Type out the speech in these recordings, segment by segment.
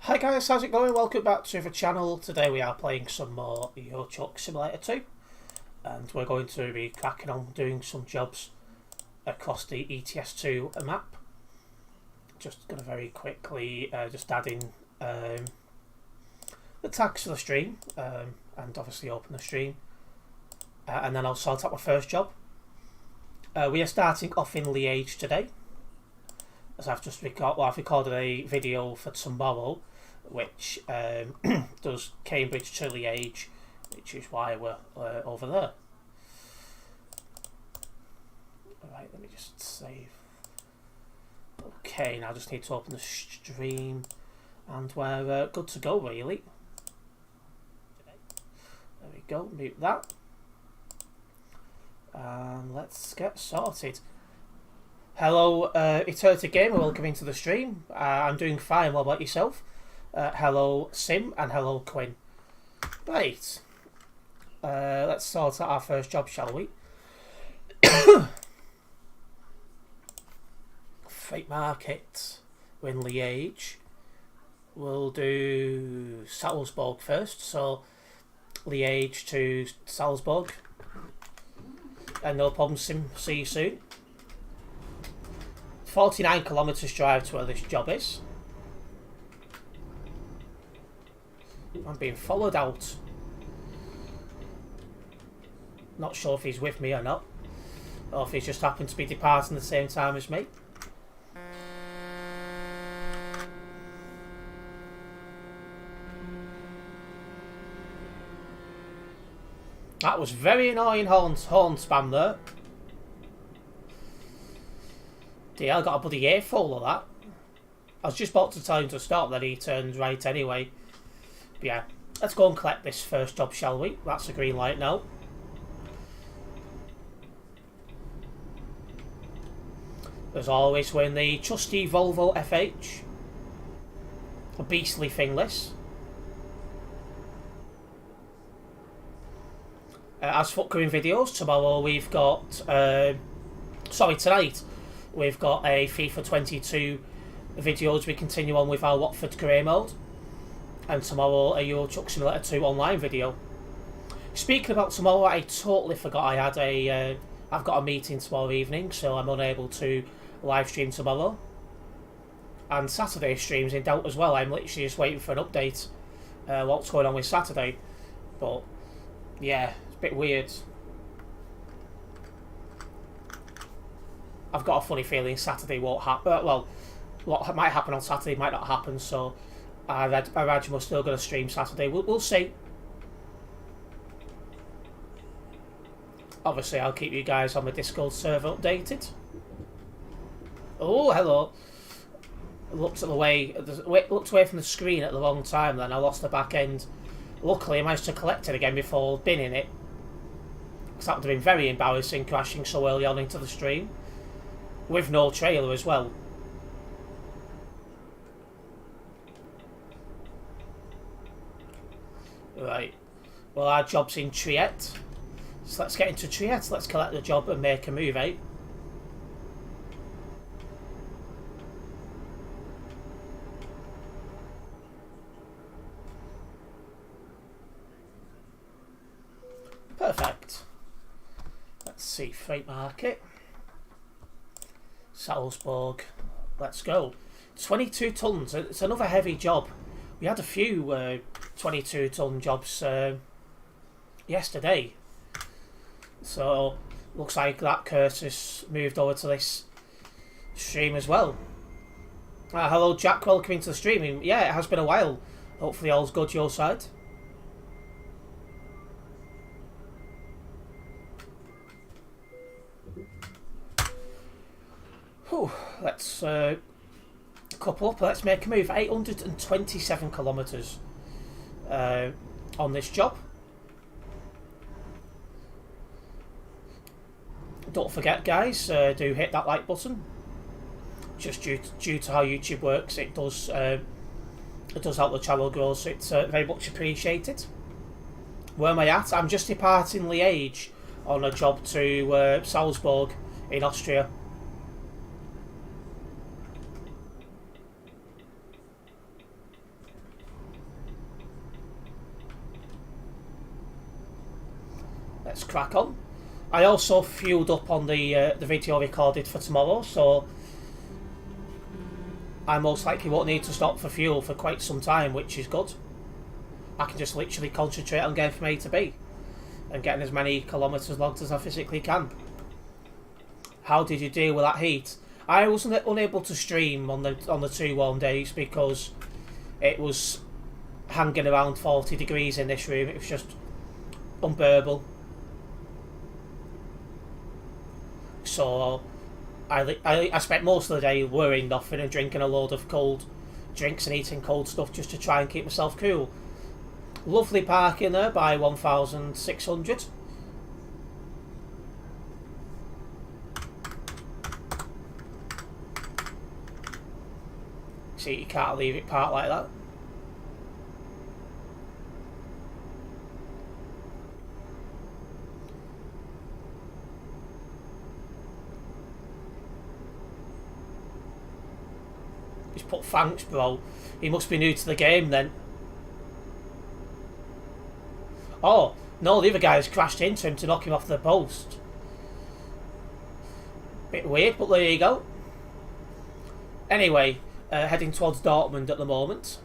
Hi guys, how's it going? Welcome back to the channel. Today we are playing some more Euro Truck Simulator 2 and we're going to be cracking on doing some jobs across the ETS2 map. Just going to very quickly just add in the tags for the stream and obviously open the stream and then I'll sort out my first job. We are starting off in Liège today, as I've recorded a video for tomorrow which does Cambridge to Liège, which is why we're over there. Alright, let me just save. Okay, now I just need to open the stream and we're good to go really. There we go, mute that. And let's get sorted. Hello Eternity Gamer, welcome into the stream. I'm doing fine, what about yourself? Hello Sim and hello Quinn. Right, let's sort out our first job, shall we? Freight market, we're in Liège. We'll do Salzburg first, so Liège to Salzburg. And no problem, Sim, see you soon. 49 kilometres drive to where this job is. I'm being followed out. Not sure if he's with me or not, or if he's just happened to be departing at the same time as me. That was very annoying horn spam there. Yeah, I got a bloody earful of that. I was just about to tell him to stop, then he turned right anyway. But yeah, let's go and collect this first job, shall we? That's a green light now. As always, we're in the trusty Volvo FH. A beastly thing, this. As for upcoming videos, tomorrow we've got... tonight. We've got a FIFA 22 video as we continue on with our Watford career mode. And tomorrow a Euro Truck Simulator 2 online video. Speaking about tomorrow, I totally forgot I had I've got a meeting tomorrow evening, so I'm unable to live stream tomorrow. And Saturday stream's in doubt as well. I'm literally just waiting for an update what's going on with Saturday. But yeah, it's a bit weird. I've got a funny feeling Saturday won't happen. Well, what might happen on Saturday might not happen, so I imagine we're still going to stream Saturday. We'll see. Obviously, I'll keep you guys on the Discord server updated. Oh, hello. Looked away from the screen at the wrong time. Then I lost the back end. Luckily, I managed to collect it again before binning it, because that would have been very embarrassing crashing so early on into the stream. With no trailer as well. Right. Well, our job's in Triette. So let's get into Triette. Let's collect the job and make a move, eh? Perfect. Let's see. Freight market. Salzburg, let's go. 22 tons, it's another heavy job. We had a few 22 ton jobs yesterday. So, looks like that Curtis moved over to this stream as well. Hello Jack, welcome into the stream. Yeah, it has been a while. Hopefully all's good your side. Whew, let's couple up, let's make a move. 827 kilometres on this job. Don't forget guys, do hit that like button. Just due to how YouTube works, it does help the channel grow, so it's very much appreciated. Where am I at? I'm just departing Liège on a job to Salzburg in Austria. let's crack on. I also fueled up on the video recorded for tomorrow, so I most likely won't need to stop for fuel for quite some time, which is good. I can just literally concentrate on getting from A to B and getting as many kilometres logged as I physically can. How did you deal with that heat? I was unable to stream on the 2 warm days because it was hanging around 40 degrees in this room. It was just unbearable. So I spent most of the day worrying nothing and drinking a load of cold drinks and eating cold stuff just to try and keep myself cool. Lovely parking there by 1,600. See, you can't leave it parked like that. He's put thanks, bro. He must be new to the game then. Oh, no, the other guy's crashed into him to knock him off the post. Bit weird, but there you go. Anyway, heading towards Dortmund at the moment.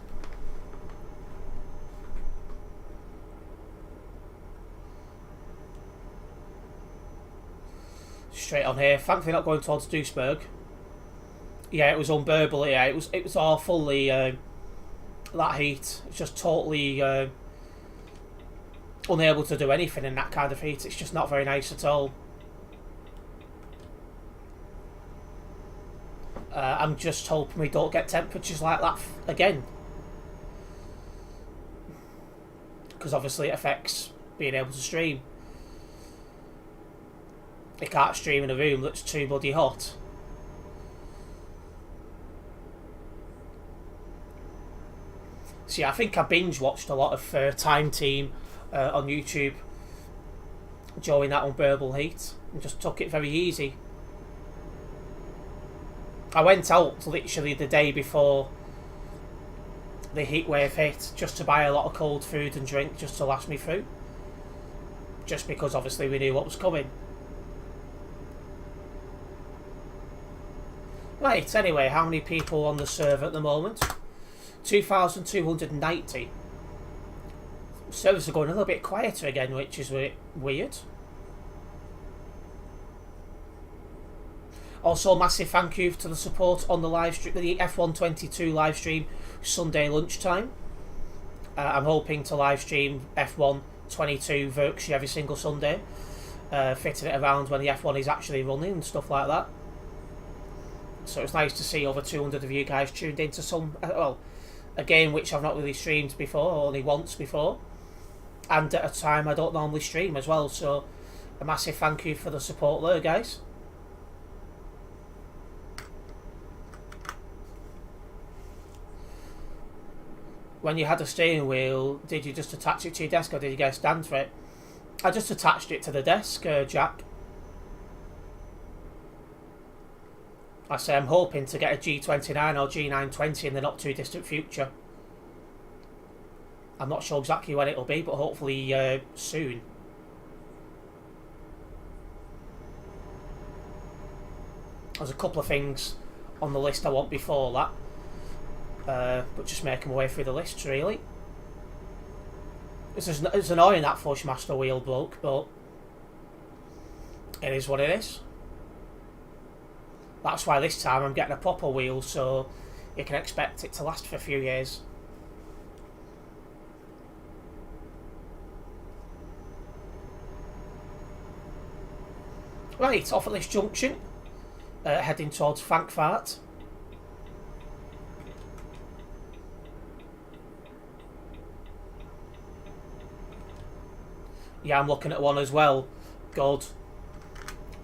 Straight on here. Thankfully not going towards Duisburg. Yeah, it was unbearable. Yeah, it was awful. That heat. It's just totally unable to do anything in that kind of heat. It's just not very nice at all. I'm just hoping we don't get temperatures like that again, because obviously it affects being able to stream. You can't stream in a room that's too bloody hot. So yeah, I think I binge watched a lot of Time Team on YouTube during that unbearable heat and just took it very easy. I went out literally the day before the heat wave hit just to buy a lot of cold food and drink just to last me through. Just because obviously we knew what was coming. Right, anyway, how many people on the server at the moment? 2,290. Servers are going a little bit quieter again, which is weird. Also, massive thank you to the support on the live stream, the F122 live stream, Sunday lunchtime. I'm hoping to live stream F122 virtually every single Sunday, fitting it around when the F1 is actually running and stuff like that. So it's nice to see over 200 of you guys tuned into a game which I've not really streamed before, only once before, and at a time I don't normally stream as well. So a massive thank you for the support there, guys. When you had a steering wheel, did you just attach it to your desk or did you get a stand for it? I just attached it to the desk, Jack. I say I'm hoping to get a G29 or G920 in the not too distant future. I'm not sure exactly when it'll be, but hopefully soon. There's a couple of things on the list I want before that. But just making my way through the lists, really. It's annoying that Fushmaster wheel broke, but it is what it is. That's why this time I'm getting a proper wheel, so you can expect it to last for a few years. Right, off at this junction, heading towards Frankfurt. Yeah, I'm looking at one as well. Good.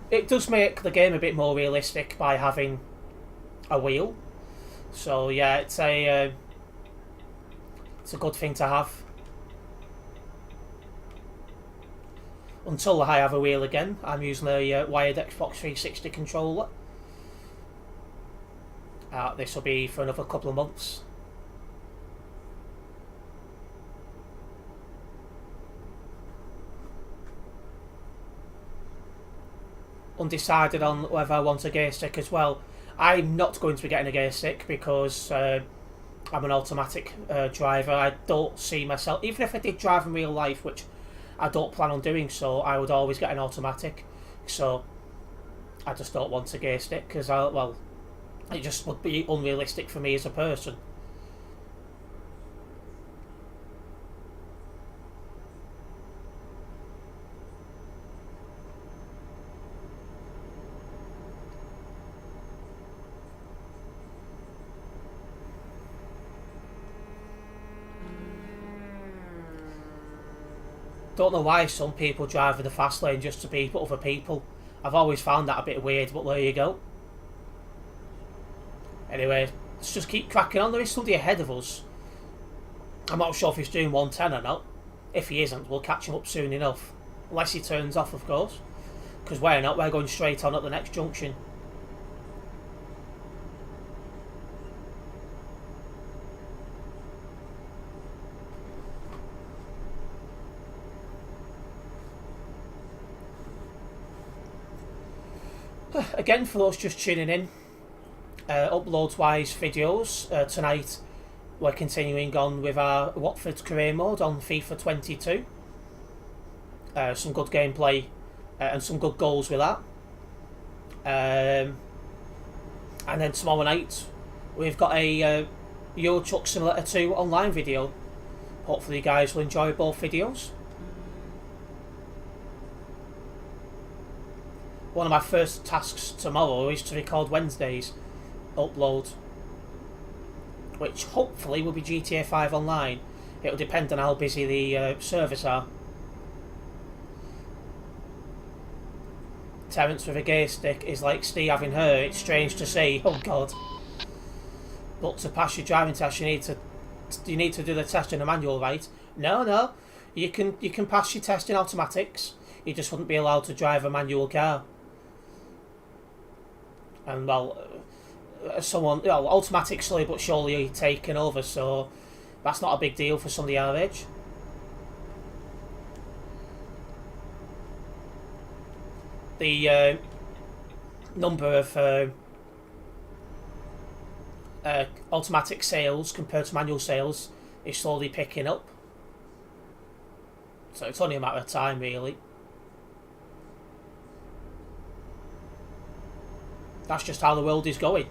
It does make the game a bit more realistic by having a wheel. So yeah, it's a good thing to have. Until I have a wheel again, I'm using a wired Xbox 360 controller. This will be for another couple of months. undecided on whether I want a gear stick as well. I'm not going to be getting a gear stick because I'm an automatic driver. I don't see myself, even if I did drive in real life, which I don't plan on doing so, I would always get an automatic. So I just don't want a gear stick because, well, it just would be unrealistic for me as a person. Don't know why some people drive in the fast lane just to beat other people. I've always found that a bit weird, but there you go. Anyway, let's just keep cracking on. There is somebody ahead of us. I'm not sure if he's doing 110 or not. If he isn't, we'll catch him up soon enough. Unless he turns off, of course. Because we're not, we're going straight on at the next junction. Again, for those just tuning in, uploads-wise videos, tonight we're continuing on with our Watford career mode on FIFA 22. Some good gameplay and some good goals with that. And then tomorrow night we've got a Euro Truck Simulator 2 online video. Hopefully you guys will enjoy both videos. One of my first tasks tomorrow is to record Wednesday's upload, which hopefully will be GTA 5 online. It'll depend on how busy the servers are. Terence with a gear stick is like Steve having her. It's strange to see. Oh God! But to pass your driving test, you need to do the test in a manual, right? No. You can pass your test in automatics. You just wouldn't be allowed to drive a manual car. And well, automatic slowly but surely taken over, so that's not a big deal for somebody our age. The number of automatic sales compared to manual sales is slowly picking up, so it's only a matter of time, really. That's just how the world is going.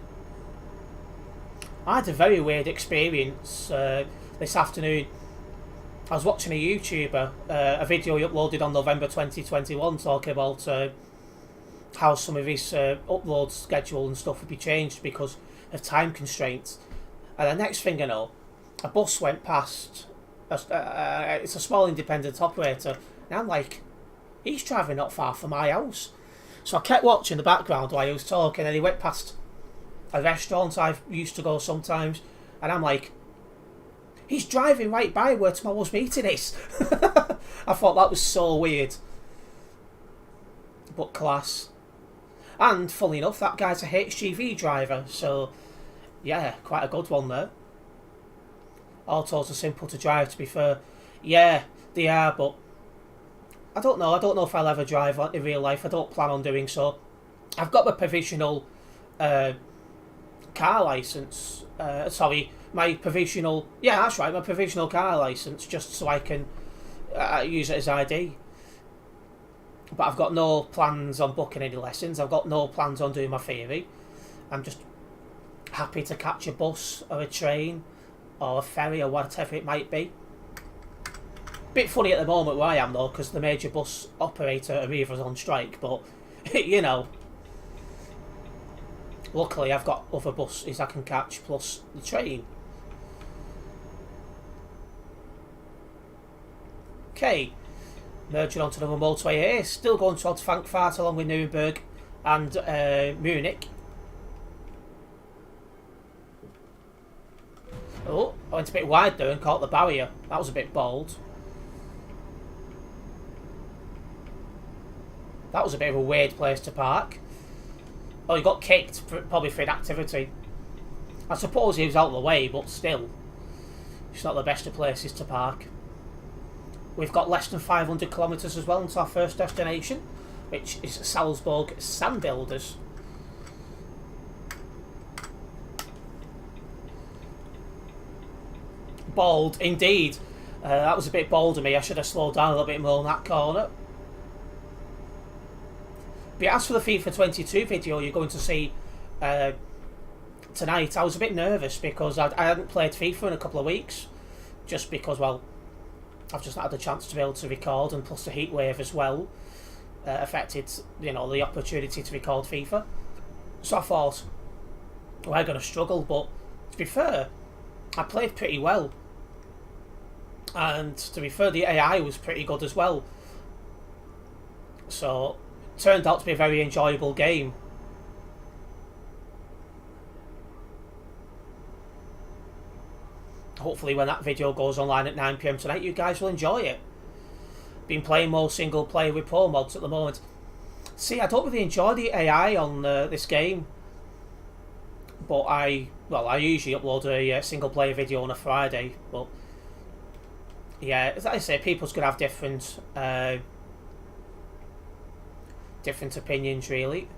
I had a very weird experience this afternoon. I was watching a YouTuber, a video he uploaded on November 2021, talking about how some of his upload schedule and stuff would be changed because of time constraints. And the next thing I know, a bus went past. It's a small independent operator, and I'm like, he's driving not far from my house. So I kept watching the background while he was talking, and he went past a restaurant I used to go sometimes, and I'm like, he's driving right by where tomorrow's meeting is. I thought that was so weird, but class. And funny enough, that guy's a HGV driver, so yeah, quite a good one there. Autos are simple to drive, to be fair. Yeah, they are, but I don't know if I'll ever drive in real life. I don't plan on doing so. I've got my provisional car licence. My provisional... Yeah, that's right, my provisional car licence, just so I can use it as ID. But I've got no plans on booking any lessons. I've got no plans on doing my theory. I'm just happy to catch a bus or a train or a ferry or whatever it might be. Bit funny at the moment where I am though, because the major bus operator Arriva's on strike, but you know, luckily I've got other buses I can catch plus the train. Okay, merging onto the motorway here, still going towards Frankfurt along with Nuremberg and Munich. Oh, I went a bit wide there and caught the barrier. That was a bit bold. That was a bit of a weird place to park. Oh, he got kicked, probably for inactivity. I suppose he was out of the way, but still. It's not the best of places to park. We've got less than 500 kilometres as well into our first destination. which is Salzburg Sand Builders. Bold, indeed. That was a bit bold of me. I should have slowed down a little bit more on that corner. But as for the FIFA 22 video you're going to see tonight, I was a bit nervous because I hadn't played FIFA in a couple of weeks. Just because, well, I've just not had the chance to be able to record, and plus the heat wave as well affected, the opportunity to record FIFA. So I thought, we're going to struggle, but to be fair, I played pretty well. And to be fair, the AI was pretty good as well. So, it turned out to be a very enjoyable game. Hopefully when that video goes online at 9 PM tonight, you guys will enjoy it. Been playing more single player with pro mods at the moment. See, I don't really enjoy the AI on this game. But I usually upload a single player video on a Friday. But yeah, as I say, people's gonna have different opinions, really.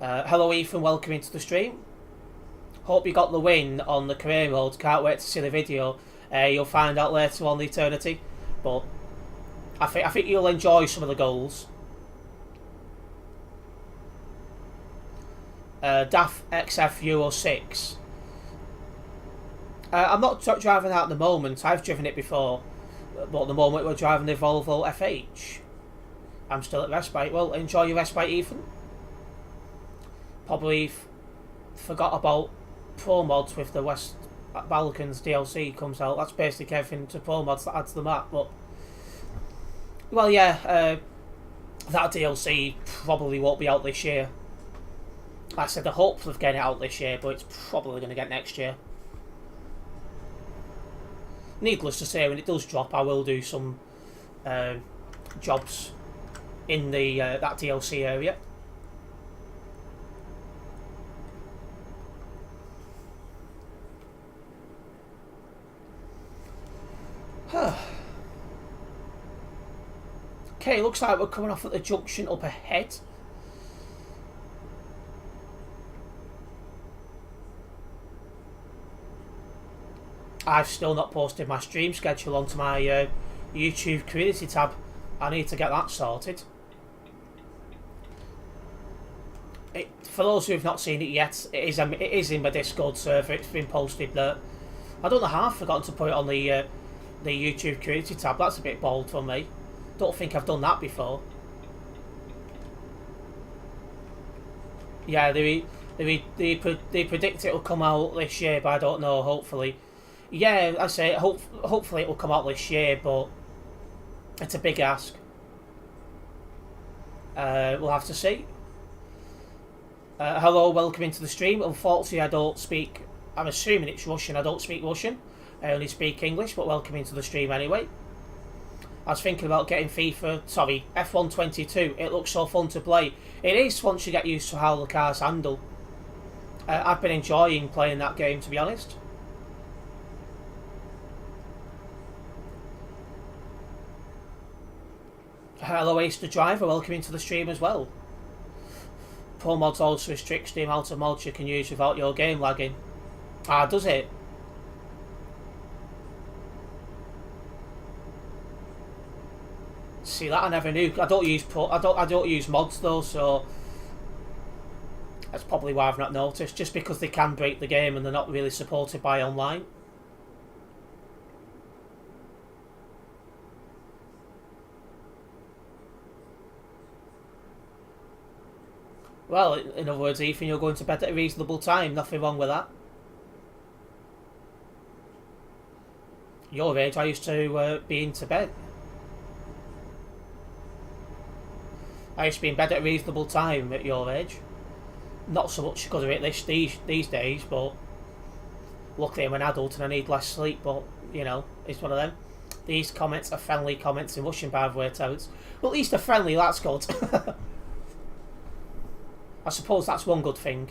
Hello, Ethan. Welcome into the stream. Hope you got the win on the career mode. Can't wait to see the video. You'll find out later on the eternity. But I think you'll enjoy some of the goals. DAF XF Euro 6. I'm not driving that at the moment. I've driven it before. But at the moment we're driving the Volvo FH. I'm still at respite. Well, enjoy your respite, Ethan. Probably forgot about pro mods with the West Balkans DLC comes out. That's basically everything to pro mods that adds the map. But well, yeah, that DLC probably won't be out this year. Like I said, the hope of getting it out this year, but it's probably going to get next year. Needless to say, when it does drop, I will do some jobs in the that DLC area. Okay, looks like we're coming off at the junction up ahead. I've still not posted my stream schedule onto my YouTube community tab. I need to get that sorted. For those who have not seen it yet, it is in my Discord server. It's been posted there. I don't know how I've forgotten to put it on the YouTube community tab. That's a bit bold from me. Don't think I've done that before. Yeah, they predict it'll come out this year, but I don't know. Hopefully, yeah, I say hopefully it will come out this year, but it's a big ask. We'll have to see. Hello, welcome into the stream. Unfortunately, I don't speak. I'm assuming it's Russian. I don't speak Russian. I only speak English, but welcome into the stream anyway. I was thinking about getting F1 22. It looks so fun to play. It is once you get used to how the cars handle. I've been enjoying playing that game, to be honest. Hello, Ace the Driver. Welcome into the stream as well. Pro mods also restricts the amount of mods you can use without your game lagging. Ah, does it? See, that I never knew. I don't use mods though, so that's probably why I've not noticed. Just because they can break the game and they're not really supported by online. Well, in other words, Ethan, you're going to bed at a reasonable time. Nothing wrong with that. Your age, I used to be into bed. I used to be in bed at a reasonable time at your age. Not so much because of it these days, but luckily I'm an adult and I need less sleep, but, you know, it's one of them. These comments are friendly comments in Russian, by the way, Terence. Well, at least they're friendly, that's good. I suppose that's one good thing.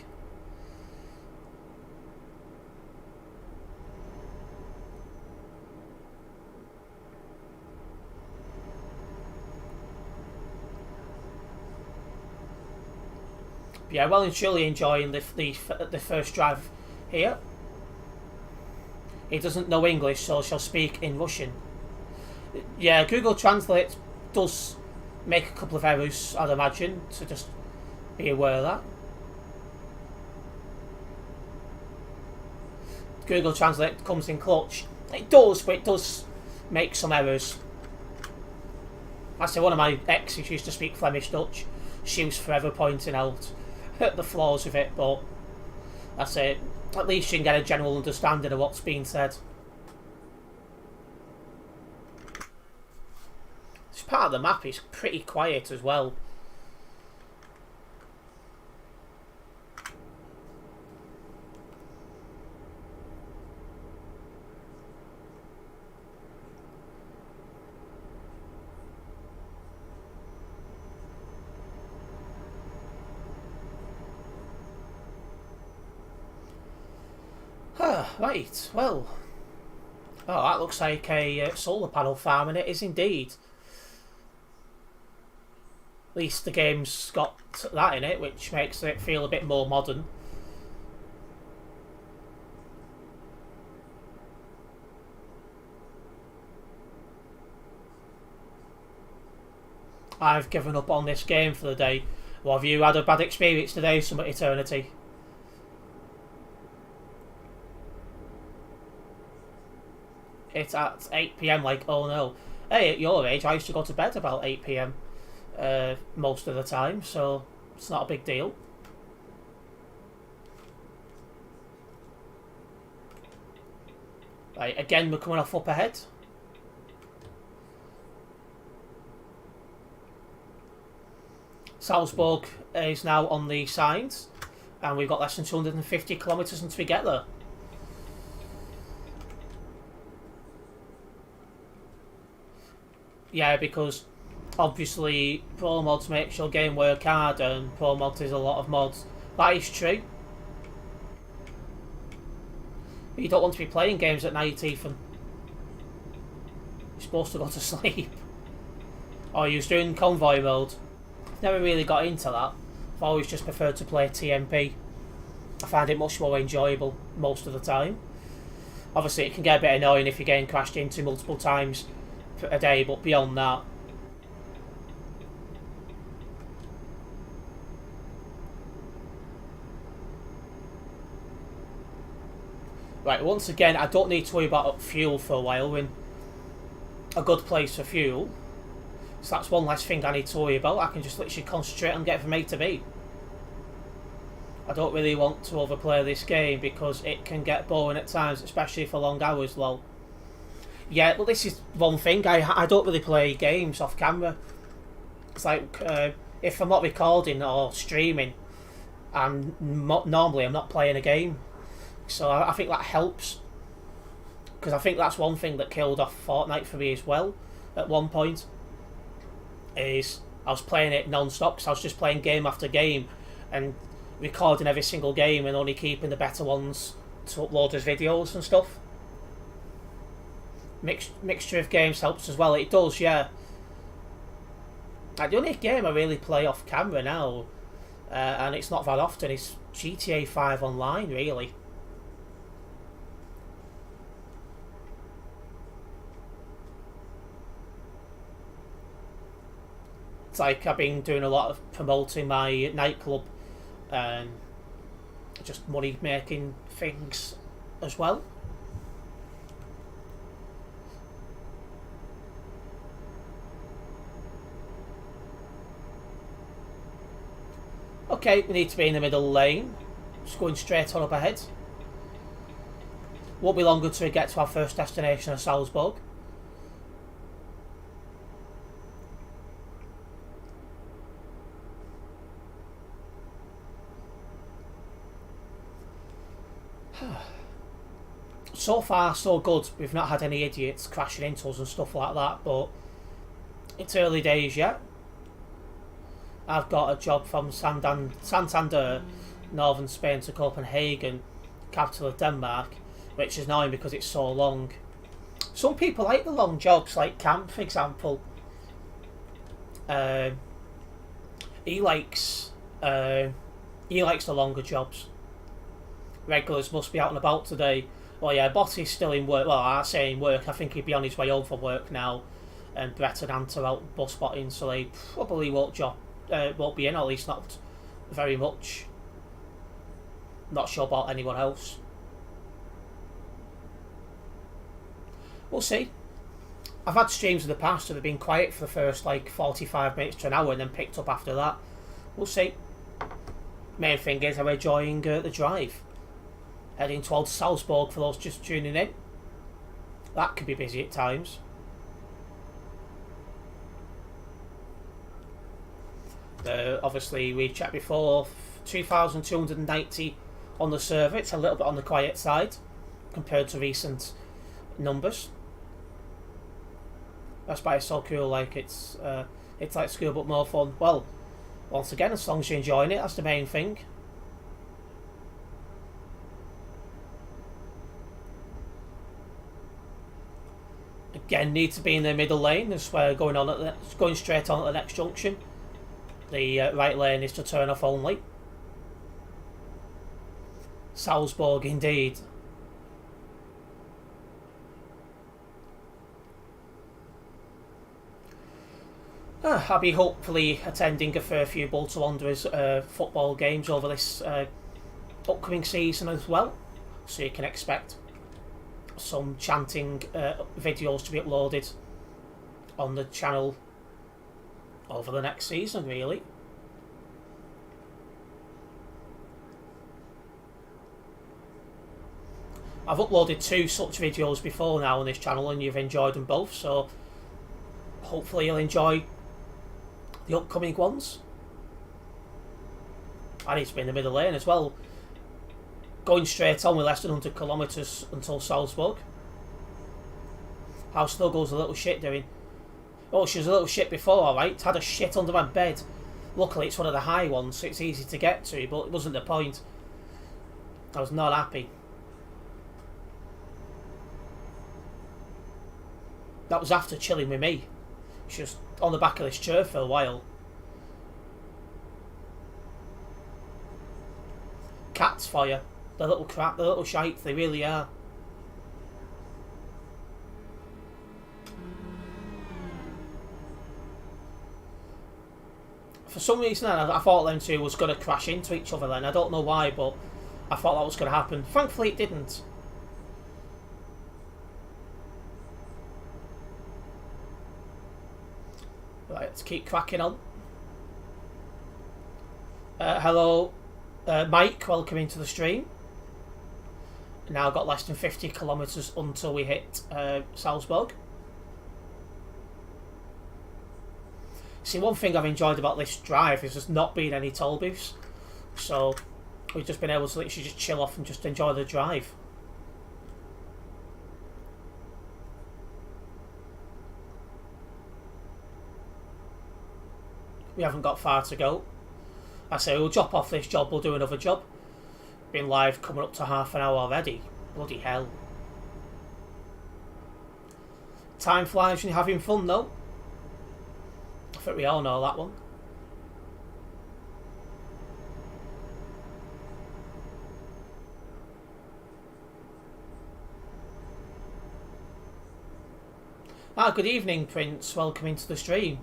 Yeah, well and truly enjoying the first drive here. He doesn't know English, so shall speak in Russian. Yeah, Google Translate does make a couple of errors, I'd imagine, so just be aware of that. Google Translate comes in clutch. It does, but it does make some errors. I say one of my exes used to speak Flemish Dutch. She was forever pointing out the flaws of it, but I say at least you can get a general understanding of what's being said. This part of the map is pretty quiet as well. Right, well. Oh, that looks like a solar panel farm, and it is indeed. At least the game's got that in it, which makes it feel a bit more modern. I've given up on this game for the day. Well, have you had a bad experience today, Summit Eternity? It's at 8 PM, like, oh no. Hey, at your age, I used to go to bed about 8 PM most of the time, so it's not a big deal. Right, again, we're coming off up ahead. Salzburg is now on the signs, and we've got less than 250 kilometres until we get there. Yeah, because obviously pro mods makes your game work hard, and pro mods is a lot of mods. That is true. You don't want to be playing games at night, Ethan. You're supposed to go to sleep. Oh, you was doing convoy mode. Never really got into that. I've always just preferred to play TMP. I find it much more enjoyable most of the time. Obviously, it can get a bit annoying if you're getting crashed into multiple times a day, but beyond that, right, once again, I don't need to worry about fuel for a while. We're in a good place for fuel, so that's one less thing I need to worry about. I can just literally concentrate on getting from A to B. I don't really want to overplay this game because it can get boring at times, especially for long hours, lol. Yeah, well, this is one thing. I don't really play games off camera. It's like, if I'm not recording or streaming, normally I'm not playing a game. So I think that helps. Because I think that's one thing that killed off Fortnite for me as well, at one point. Is I was playing it non-stop, because I was just playing game after game, and recording every single game, and only keeping the better ones to upload as videos and stuff. Mixture of games helps as well. It does, yeah. Like, the only game I really play off camera now, and it's not that often, is GTA 5 Online, really. It's like I've been doing a lot of promoting my nightclub, and just money making things as well. Okay, we need to be in the middle lane. Just going straight on up ahead. Won't be long until we get to our first destination of Salzburg. So far, so good. We've not had any idiots crashing into us and stuff like that, but it's early days yet. I've got a job from Santander, northern Spain, to Copenhagen, capital of Denmark, which is annoying because it's so long. Some people like the long jobs, like Camp, for example. He likes He likes the longer jobs. Regulars must be out and about today. Well, yeah, Botty's still in work. Well, I say in work. I think he'd be on his way home from work now. And Brett and Ant are out bus spotting, so they probably won't be in, or at least not very much. Not sure about anyone else. We'll see. I've had streams in the past that have been quiet for the first like 45 minutes to an hour and then picked up after that. We'll see. Main thing is I'm enjoying the drive. Heading towards Salzburg for those just tuning in. That could be busy at times. Obviously, we checked before, 2,290 on the server. It's a little bit on the quiet side compared to recent numbers. That's why it's so cool. Like it's like school but more fun. Well, once again, as long as you're enjoying it, that's the main thing. Again, need to be in the middle lane. That's where going straight on at the next junction. The right lane is to turn off only. Salzburg, indeed. I'll be hopefully attending a fair few Bolton Wanderers football games over this upcoming season as well. So you can expect some chanting videos to be uploaded on the channel over the next season, really. I've uploaded 2 such videos before now on this channel and you've enjoyed them both, so hopefully you'll enjoy the upcoming ones. I need to be in the middle lane as well. Going straight on with less than 100 kilometres until Salzburg. How Snuggles a little shit doing? Oh, she was a little shit before, alright. Had a shit under my bed. Luckily it's one of the high ones, so it's easy to get to, but it wasn't the point. I was not happy. That was after chilling with me. She was on the back of this chair for a while. Cats for you. They're little crap, they're little shite, they really are. For some reason I thought them two was going to crash into each other then. I don't know why, but I thought that was going to happen. Thankfully it didn't. Right, let's keep cracking on. Hello, Mike, welcome into the stream. Now got less than 50 kilometres until we hit Salzburg. See, one thing I've enjoyed about this drive is there's not been any toll booths. So we've just been able to literally just chill off and just enjoy the drive. We haven't got far to go. I say we'll drop off this job, we'll do another job. Been live coming up to half an hour already. Bloody hell. Time flies when you're having fun though. I think we all know that one. Good evening, Prince. Welcome into the stream.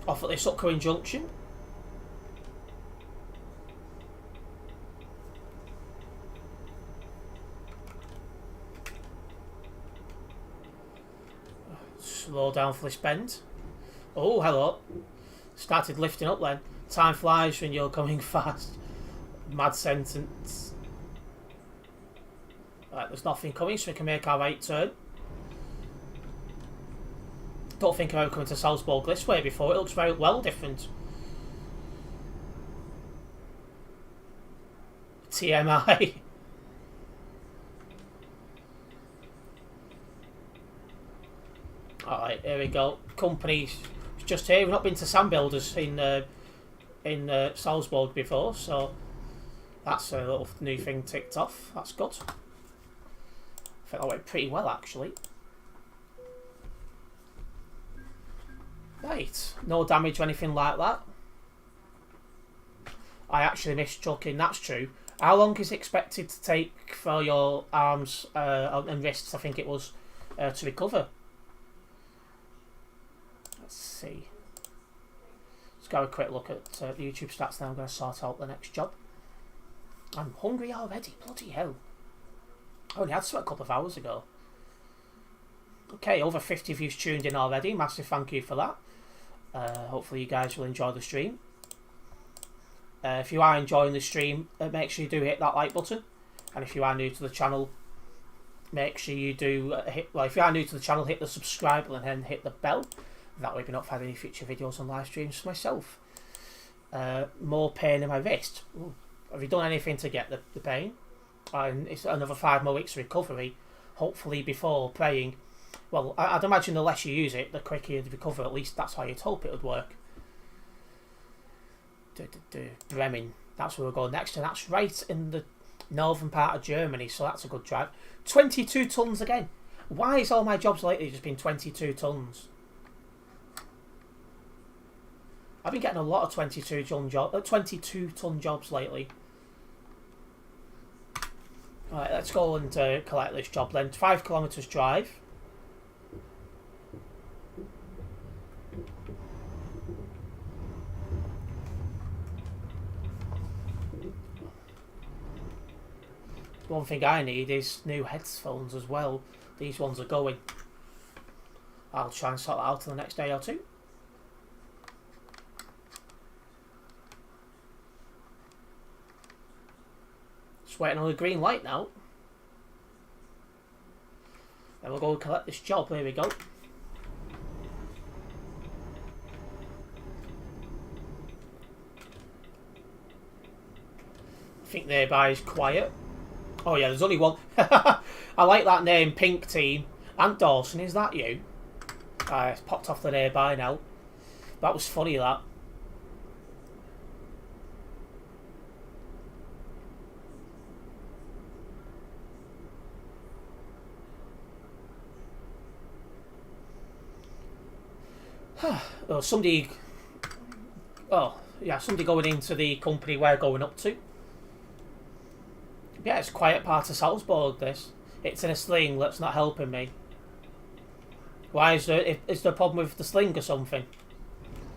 Off at this upcoming junction. Slow down for this bend. Oh, hello. Started lifting up then. Time flies when you're coming fast. Mad sentence. Right, there's nothing coming, so we can make our right turn. Don't think I've ever come to Salzburg this way before. It looks very well different. TMI. Alright, here we go. Company's just here. We've not been to Sand Builders in Salzburg before, so that's a little new thing ticked off. That's good. I think that went pretty well, actually. Right, no damage or anything like that. I actually missed chucking, that's true. How long is it expected to take for your arms and wrists, I think it was, to recover? Let's see. Let's go have a quick look at the YouTube stats now. I'm going to sort out the next job. I'm hungry already, bloody hell. I only had some a couple of hours ago. Okay, over 50 views tuned in already. Massive thank you for that. Hopefully you guys will enjoy the stream. If you are enjoying the stream, make sure you do hit that like button. And if you are new to the channel, make sure you do if you are new to the channel, hit the subscribe button and then hit the bell. That way you'll be notified of any future videos and live streams for myself. More pain in my wrist. Ooh, have you done anything to get the pain? And it's another 5 more weeks of recovery, hopefully before praying. Well, I'd imagine the less you use it, the quicker you'd recover. At least that's how you'd hope it would work. Bremen, that's where we're going next, and that's right in the northern part of Germany, so that's a good drive. 22 tonnes again. Why is all my jobs lately just been 22 tonnes? I've been getting a lot of 22 ton jobs lately. Alright, let's go and collect this job then. 5 kilometres drive. One thing I need is new headphones as well. These ones are going. I'll try and sort that out in the next day or two. Just waiting on the green light now. Then we'll go and collect this job. There we go. I think nearby is quiet. Oh yeah, there's only one. I like that name, Pink Team. Ant Dawson, is that you? It's popped off the nearby now. That was funny, that. Oh, somebody... Oh, yeah, somebody going into the company we're going up to. Yeah, it's a quiet part of Salzburg, this. It's in a sling that's not helping me. Why is there a problem with the sling or something?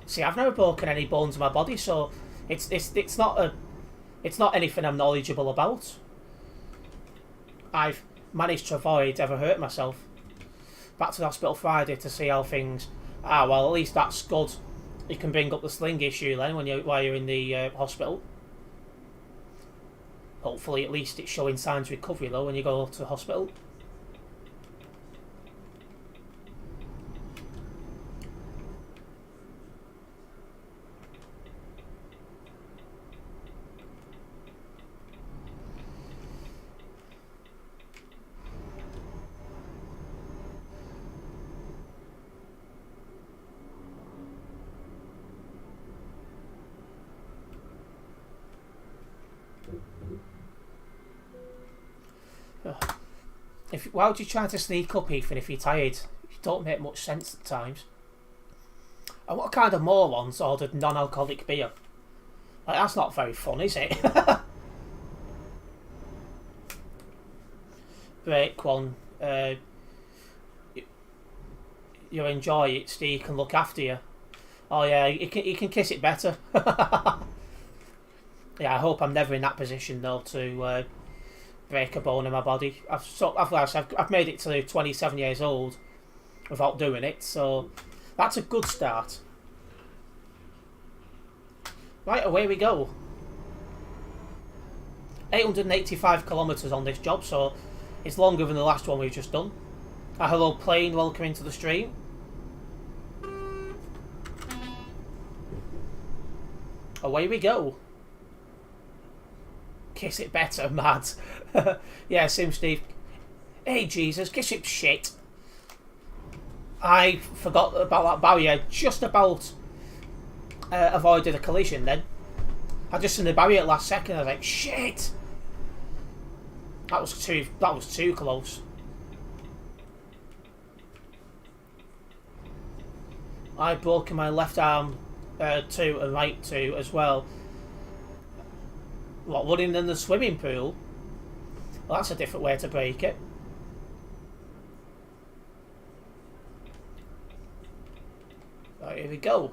See, I've never broken any bones in my body, so it's not anything I'm knowledgeable about. I've managed to avoid ever hurting myself. Back to the hospital Friday to see how things. Well, at least that's good. You can bring up the sling issue then while you're in the hospital. Hopefully, at least it's showing signs of recovery though when you go to the hospital. Why would you try to sneak up, Ethan, if you're tired? You don't make much sense at times. And what kind of morons ordered non-alcoholic beer? Like, that's not very fun, is it? Break one. You enjoy it, Steve can look after you. Oh yeah, you can kiss it better. Yeah, I hope I'm never in that position though to break a bone in my body. I've made it to 27 years old without doing it, so that's a good start. Right, away we go. 885 kilometres on this job, so it's longer than the last one we've just done. Hello plane, welcome into the stream. Away we go. Kiss it better, mad. Yeah, Sim Steve. Hey Jesus, kiss it shit. I forgot about that barrier. Just about avoided a collision then. I just seen the barrier at last second. I was like, shit. That was too close. I've broken my left arm too and right too as well. What, running in the swimming pool? Well, that's a different way to break it. Right, here we go.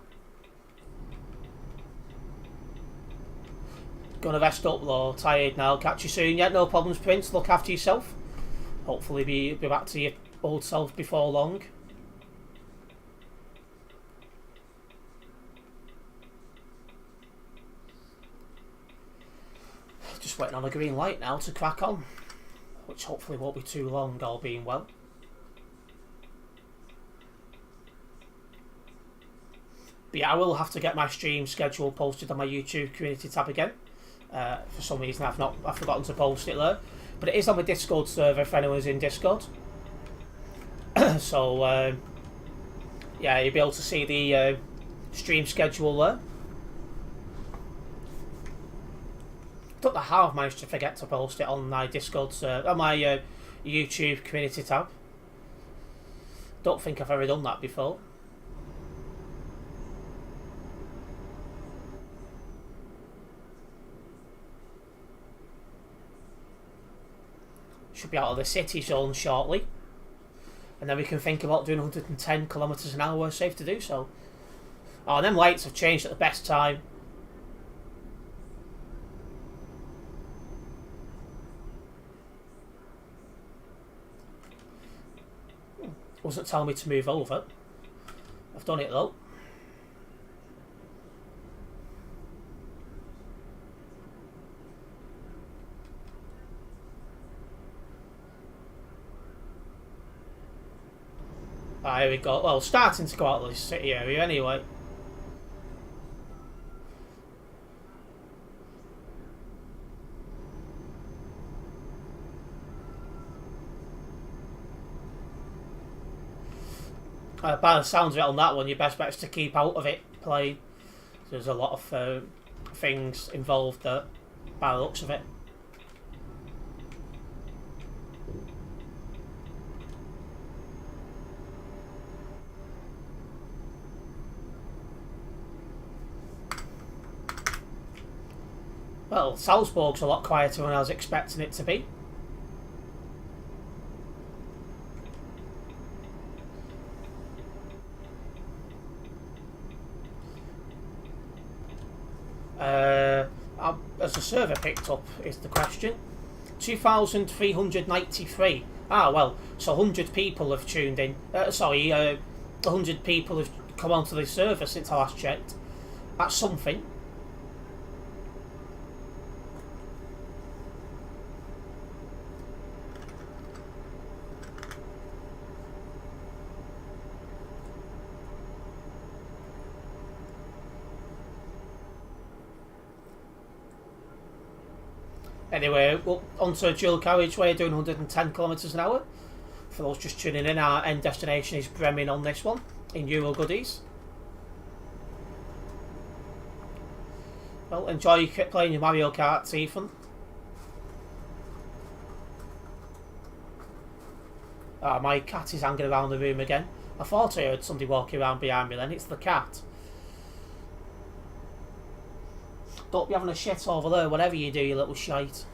Gonna rest up though, tired now. Catch you soon. Yeah, no problems, Prince. Look after yourself. Hopefully be back to your old self before long. Just waiting on a green light now to crack on, which hopefully won't be too long, all being well. But yeah, I will have to get my stream schedule posted on my YouTube community tab again. For some reason I've forgotten to post it there. But it is on my Discord server if anyone's in Discord. So yeah, you'll be able to see the stream schedule there. Don't know how I've managed to forget to post it on my Discord server, on my YouTube community tab. Don't think I've ever done that before. Should be out of the city zone shortly, and then we can think about doing 110 kilometers an hour where safe to do so. Oh, and them lights have changed at the best time. Wasn't telling me to move over. I've done it though. Ah, here we go. Well, starting to go out of this city area anyway. By the sounds of it on that one, your best bet is to keep out of it playing. There's a lot of things involved there, by the looks of it. Well, Salzburg's a lot quieter than I was expecting it to be. As the server picked up is the question. 2,393. Ah, well, so 100 people have tuned in. 100 people have come onto the server since I last checked. That's something. Anyway, onto a dual carriageway doing 110 kilometers an hour. For those just tuning in, our end destination is Bremen on this one, in Euro Goodies. Well, enjoy playing your Mario Kart, Ethan. My cat is hanging around the room again. I thought I heard somebody walking around behind me then. It's the cat. Don't be having a shit over there, whatever you do, you little shite.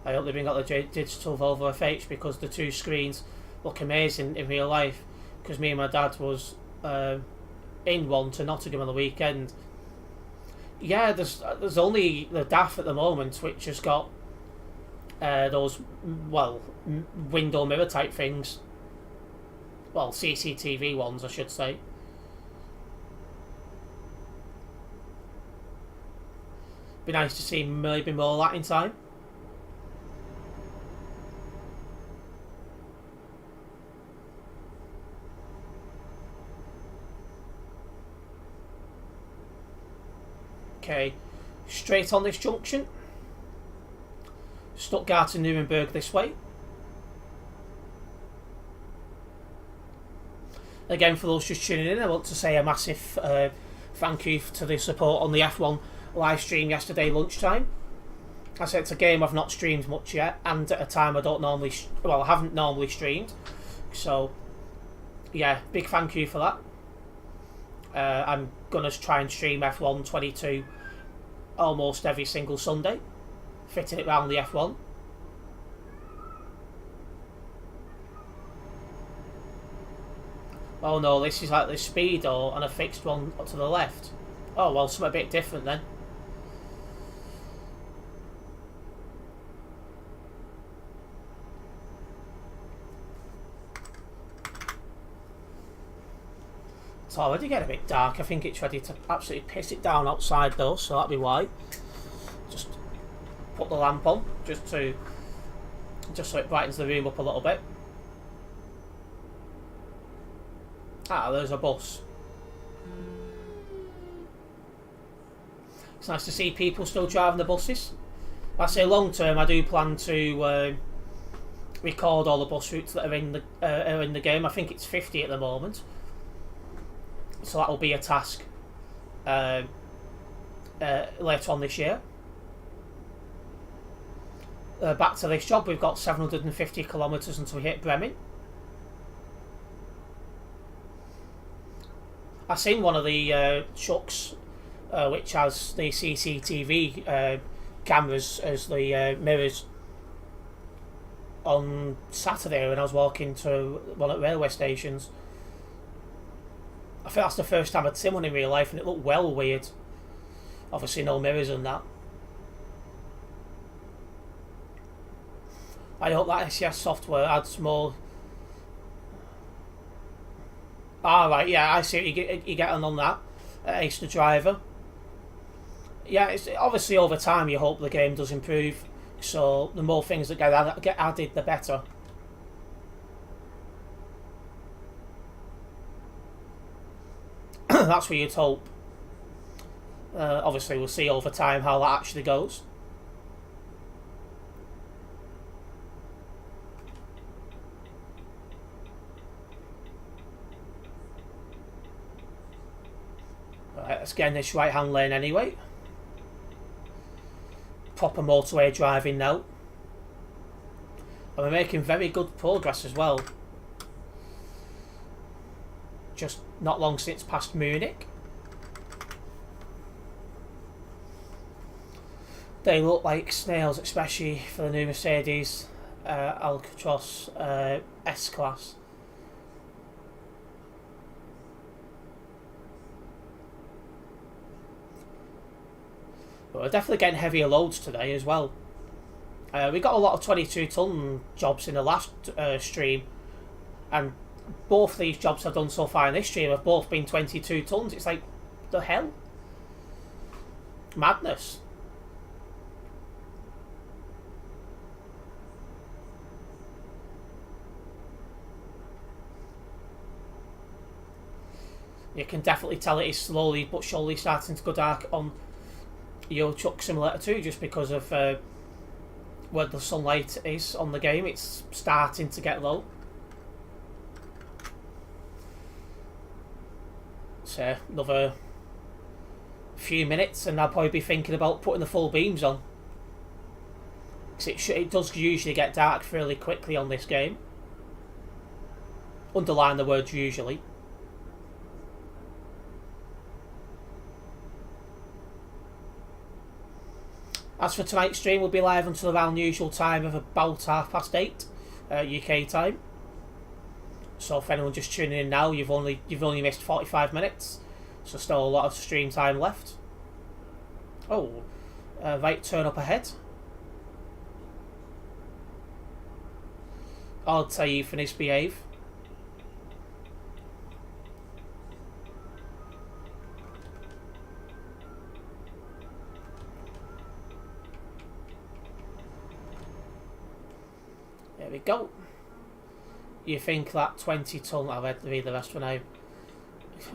I hope they bring out the digital Volvo FH because the two screens look amazing in real life. Because me and my dad was in one to Nottingham on the weekend. Yeah, there's only the DAF at the moment, which has got those, well, window mirror type things. Well, CCTV ones, I should say. Be nice to see maybe more of that in time. Okay, straight on this junction. Stuttgart and Nuremberg this way. Again, for those just tuning in, I want to say a massive thank you to the support on the F1 live stream yesterday lunchtime. I said it's a game I've not streamed much yet, and at a time I don't normally, I haven't normally streamed. So, yeah, big thank you for that. I'm gonna try and stream F1 22 almost every single Sunday, fitting it around the F1. Oh no, this is like the speedo and a fixed one to the left. Oh well, something a bit different then. It's already getting a bit dark. I think it's ready to absolutely piss it down outside though, so that'll be why. Just put the lamp on, just so it brightens the room up a little bit. Ah, there's a bus. It's nice to see people still driving the buses. I say long term, I do plan to record all the bus routes that are in the game. I think it's 50 at the moment, so that will be a task later on this year. Back to this job, we've got 750 kilometres until we hit Bremen. I seen one of the trucks which has the CCTV cameras as the mirrors on Saturday when I was walking to one at railway stations. I think that's the first time I'd seen one in real life, and it looked well weird. Obviously no mirrors and that. I hope that SES software adds more. Right, yeah, I see what you get on that. Ace the Driver. Yeah, it's obviously over time you hope the game does improve, so the more things that get added, the better. That's what you'd hope. Obviously, we'll see over time how that actually goes. Right, let's get in this right-hand lane anyway. Proper motorway driving now. And we're making very good progress as well. Just not long since past Munich. They look like snails, especially for the new Mercedes Alcatraz S-Class. But we're definitely getting heavier loads today as well. We got a lot of 22-ton jobs in the last stream, and both these jobs I've done so far in this stream have both been 22 tons. It's like, the hell? Madness. You can definitely tell it is slowly but surely starting to go dark on Euro Truck Simulator 2 just because of where the sunlight is on the game. It's starting to get low. So another few minutes and I'll probably be thinking about putting the full beams on, because it does usually get dark fairly quickly on this game. Underline the words usually. As for tonight's stream, we'll be live until around the usual time of about 8:30 UK time. So if anyone just tuning in now, you've only missed 45 minutes, so still a lot of stream time left. Oh, right turn up ahead. I'll tell you for misbehave. There we go. You think that 20 ton, I'll read the rest when I've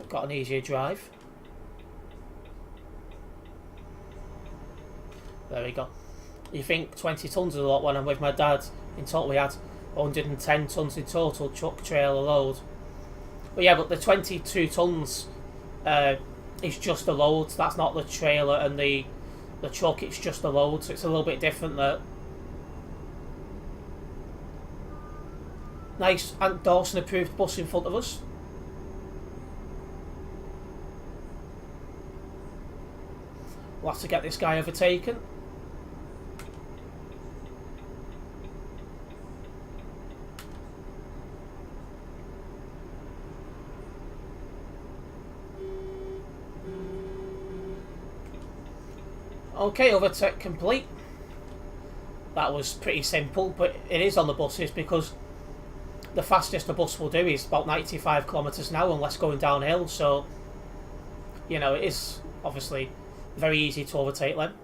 got an easier drive. There we go. You think 20 tons is a lot when I'm with my dad. In total we had 110 tons in total, truck, trailer, load. But yeah, but the 22 tons is just the loads. That's not the trailer and the The truck, it's just the load, so it's a little bit different there. Nice Ant Dawson approved bus in front of us. We'll have to get this guy overtaken. Okay, overtake complete. That was pretty simple, but it is on the buses because the fastest a bus will do is about 95 kilometres an hour unless going downhill, so you know, it is obviously very easy to overtake them.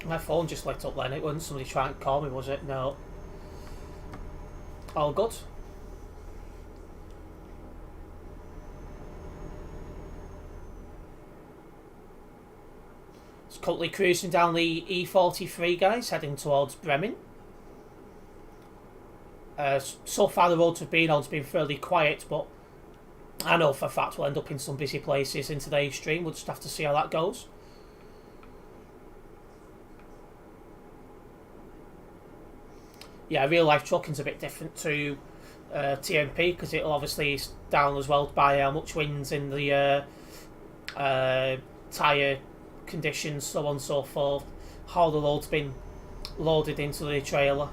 My phone just lit up then. It wasn't somebody trying to call me, was it? No. All good. It's currently cruising down the E43, guys, heading towards Bremen. So far the roads have been on, it's been fairly quiet, but I know for a fact we'll end up in some busy places in today's stream. We'll just have to see how that goes. Yeah, real life trucking's a bit different to TMP because it'll obviously down as well by how much wind's in the tyre conditions, so on and so forth. How the load's been loaded into the trailer.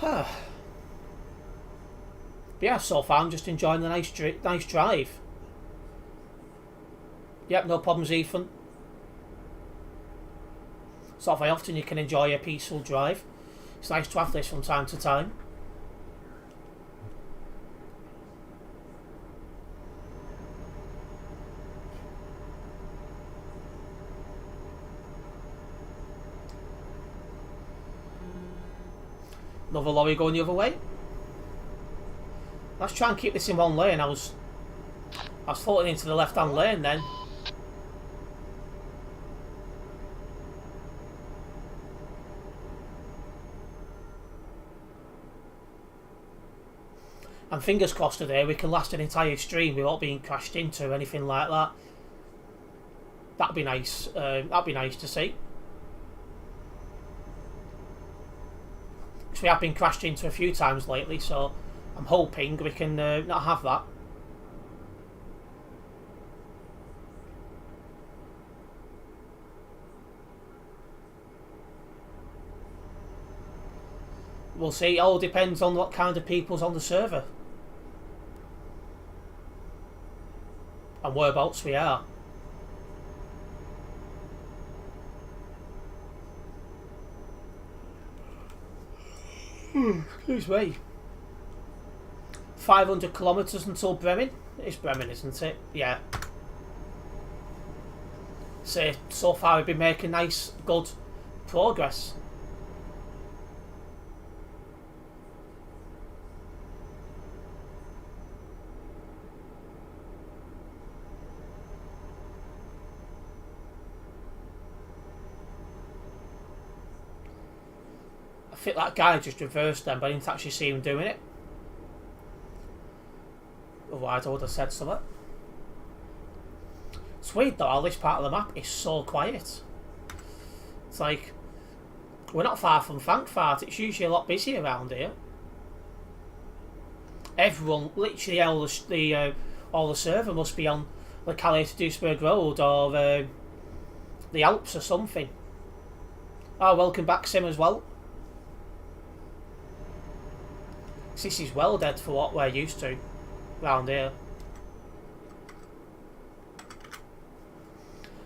But yeah, so far I'm just enjoying the nice drive. Yep, no problems, Ethan. It's not very often you can enjoy a peaceful drive. It's nice to have this from time to time. Another lorry going the other way. Let's try and keep this in one lane. I was floating into the left-hand lane then. And fingers crossed today we can last an entire stream without being crashed into or anything like that. That'd be nice. That'd be nice to see. Because we have been crashed into a few times lately, so I'm hoping we can not have that. We'll see. It all depends on what kind of people's on the server. And whereabouts we are. Excuse me. 500 kilometres until Bremen. It's Bremen, isn't it? Yeah. So far we've been making nice, good progress. I think that guy just reversed them, but I didn't actually see him doing it. Otherwise I would have said something. It's weird though, how this part of the map is so quiet. It's like, we're not far from Frankfurt, it's usually a lot busier around here. Everyone, literally all the server must be on the Calais to Duisburg Road or the Alps or something. Oh, welcome back, Sim, as well. This is well dead for what we're used to round here.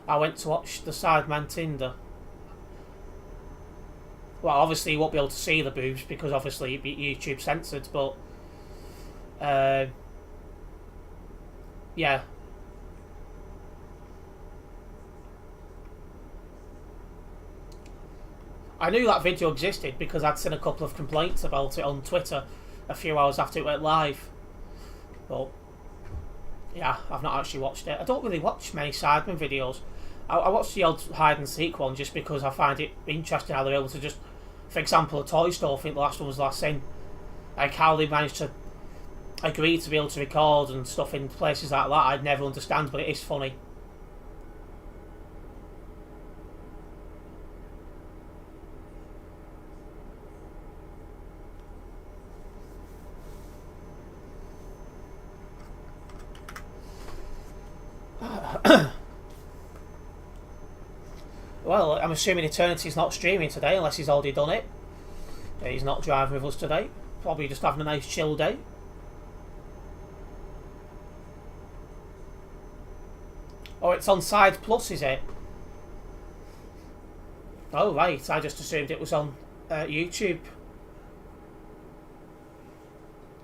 I went to watch the Sideman Tinder. Well, obviously you won't be able to see the boobs because obviously YouTube censored, but yeah. I knew that video existed because I'd seen a couple of complaints about it on Twitter a few hours after it went live. But yeah, I've not actually watched it. I don't really watch many Sidemen videos. I watch the odd hide and seek one just because I find it interesting how they're able to just, for example, a toy store. I think the last one was Last Seen. Like how they managed to agree to be able to record and stuff in places like that. I'd never understand, but it is funny. Well, I'm assuming Eternity's not streaming today unless he's already done it. He's not driving with us today. Probably just having a nice chill day. Oh, it's on Side Plus, is it? Oh, right. I just assumed it was on YouTube.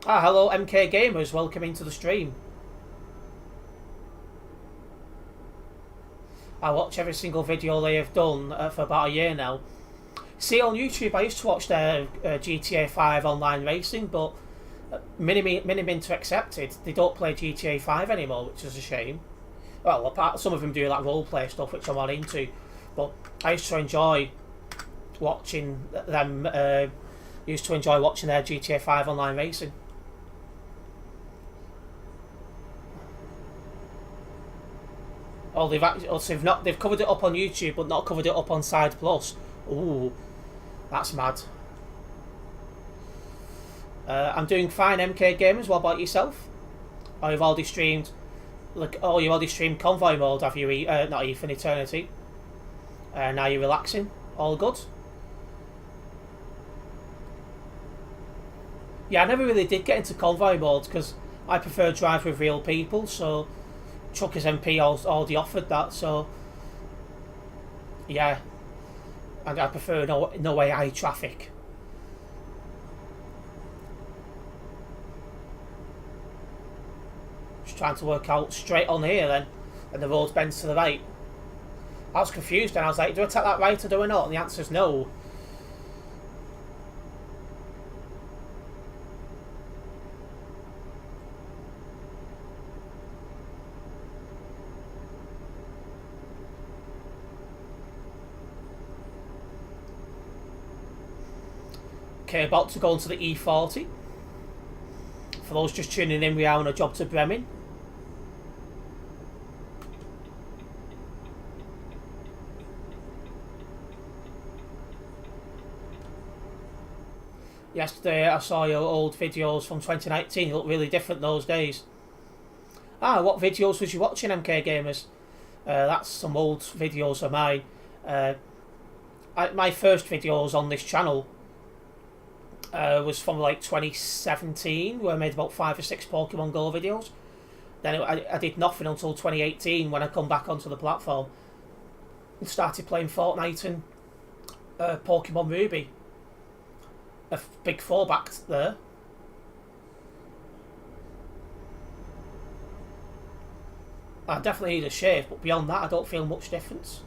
Ah, hello, MK Gamers. Welcome into the stream. I watch every single video they have done for about a year now. See, on YouTube, I used to watch their GTA 5 online racing, but Minimint accepted. They don't play GTA 5 anymore, which is a shame. Well, apart some of them do like roleplay stuff, which I'm not into. But I used to enjoy watching them. Used to enjoy watching their GTA 5 online racing. Oh, they've covered it up on YouTube, but not covered it up on Side Plus. Ooh, that's mad. I'm doing fine, MK Gamers. What about yourself? Oh, you've already streamed. Look, oh, you already streamed Convoy mode, have you? Not Ethan Eternity. Now you're relaxing. All good. Yeah, I never really did get into Convoy mode because I prefer drive with real people. So Chucker's MP already offered that. So yeah, and I prefer no AI traffic. Trying to work out straight on here then, and the road bends to the right. I was confused and I was like, do I take that right or do I not? And the answer is no. Okay, about to go into the E40. For those just tuning in, we are on a job to Bremen. Yesterday I saw your old videos from 2019. You look really different those days. Ah, what videos was you watching, MK Gamers? That's some old videos of mine. My first videos on this channel was from like 2017, where I made about 5 or 6 Pokemon Go videos. Then I did nothing until 2018 when I come back onto the platform and started playing Fortnite and Pokemon Ruby. A big fallback there. I definitely need a shave, but beyond that I don't feel much difference.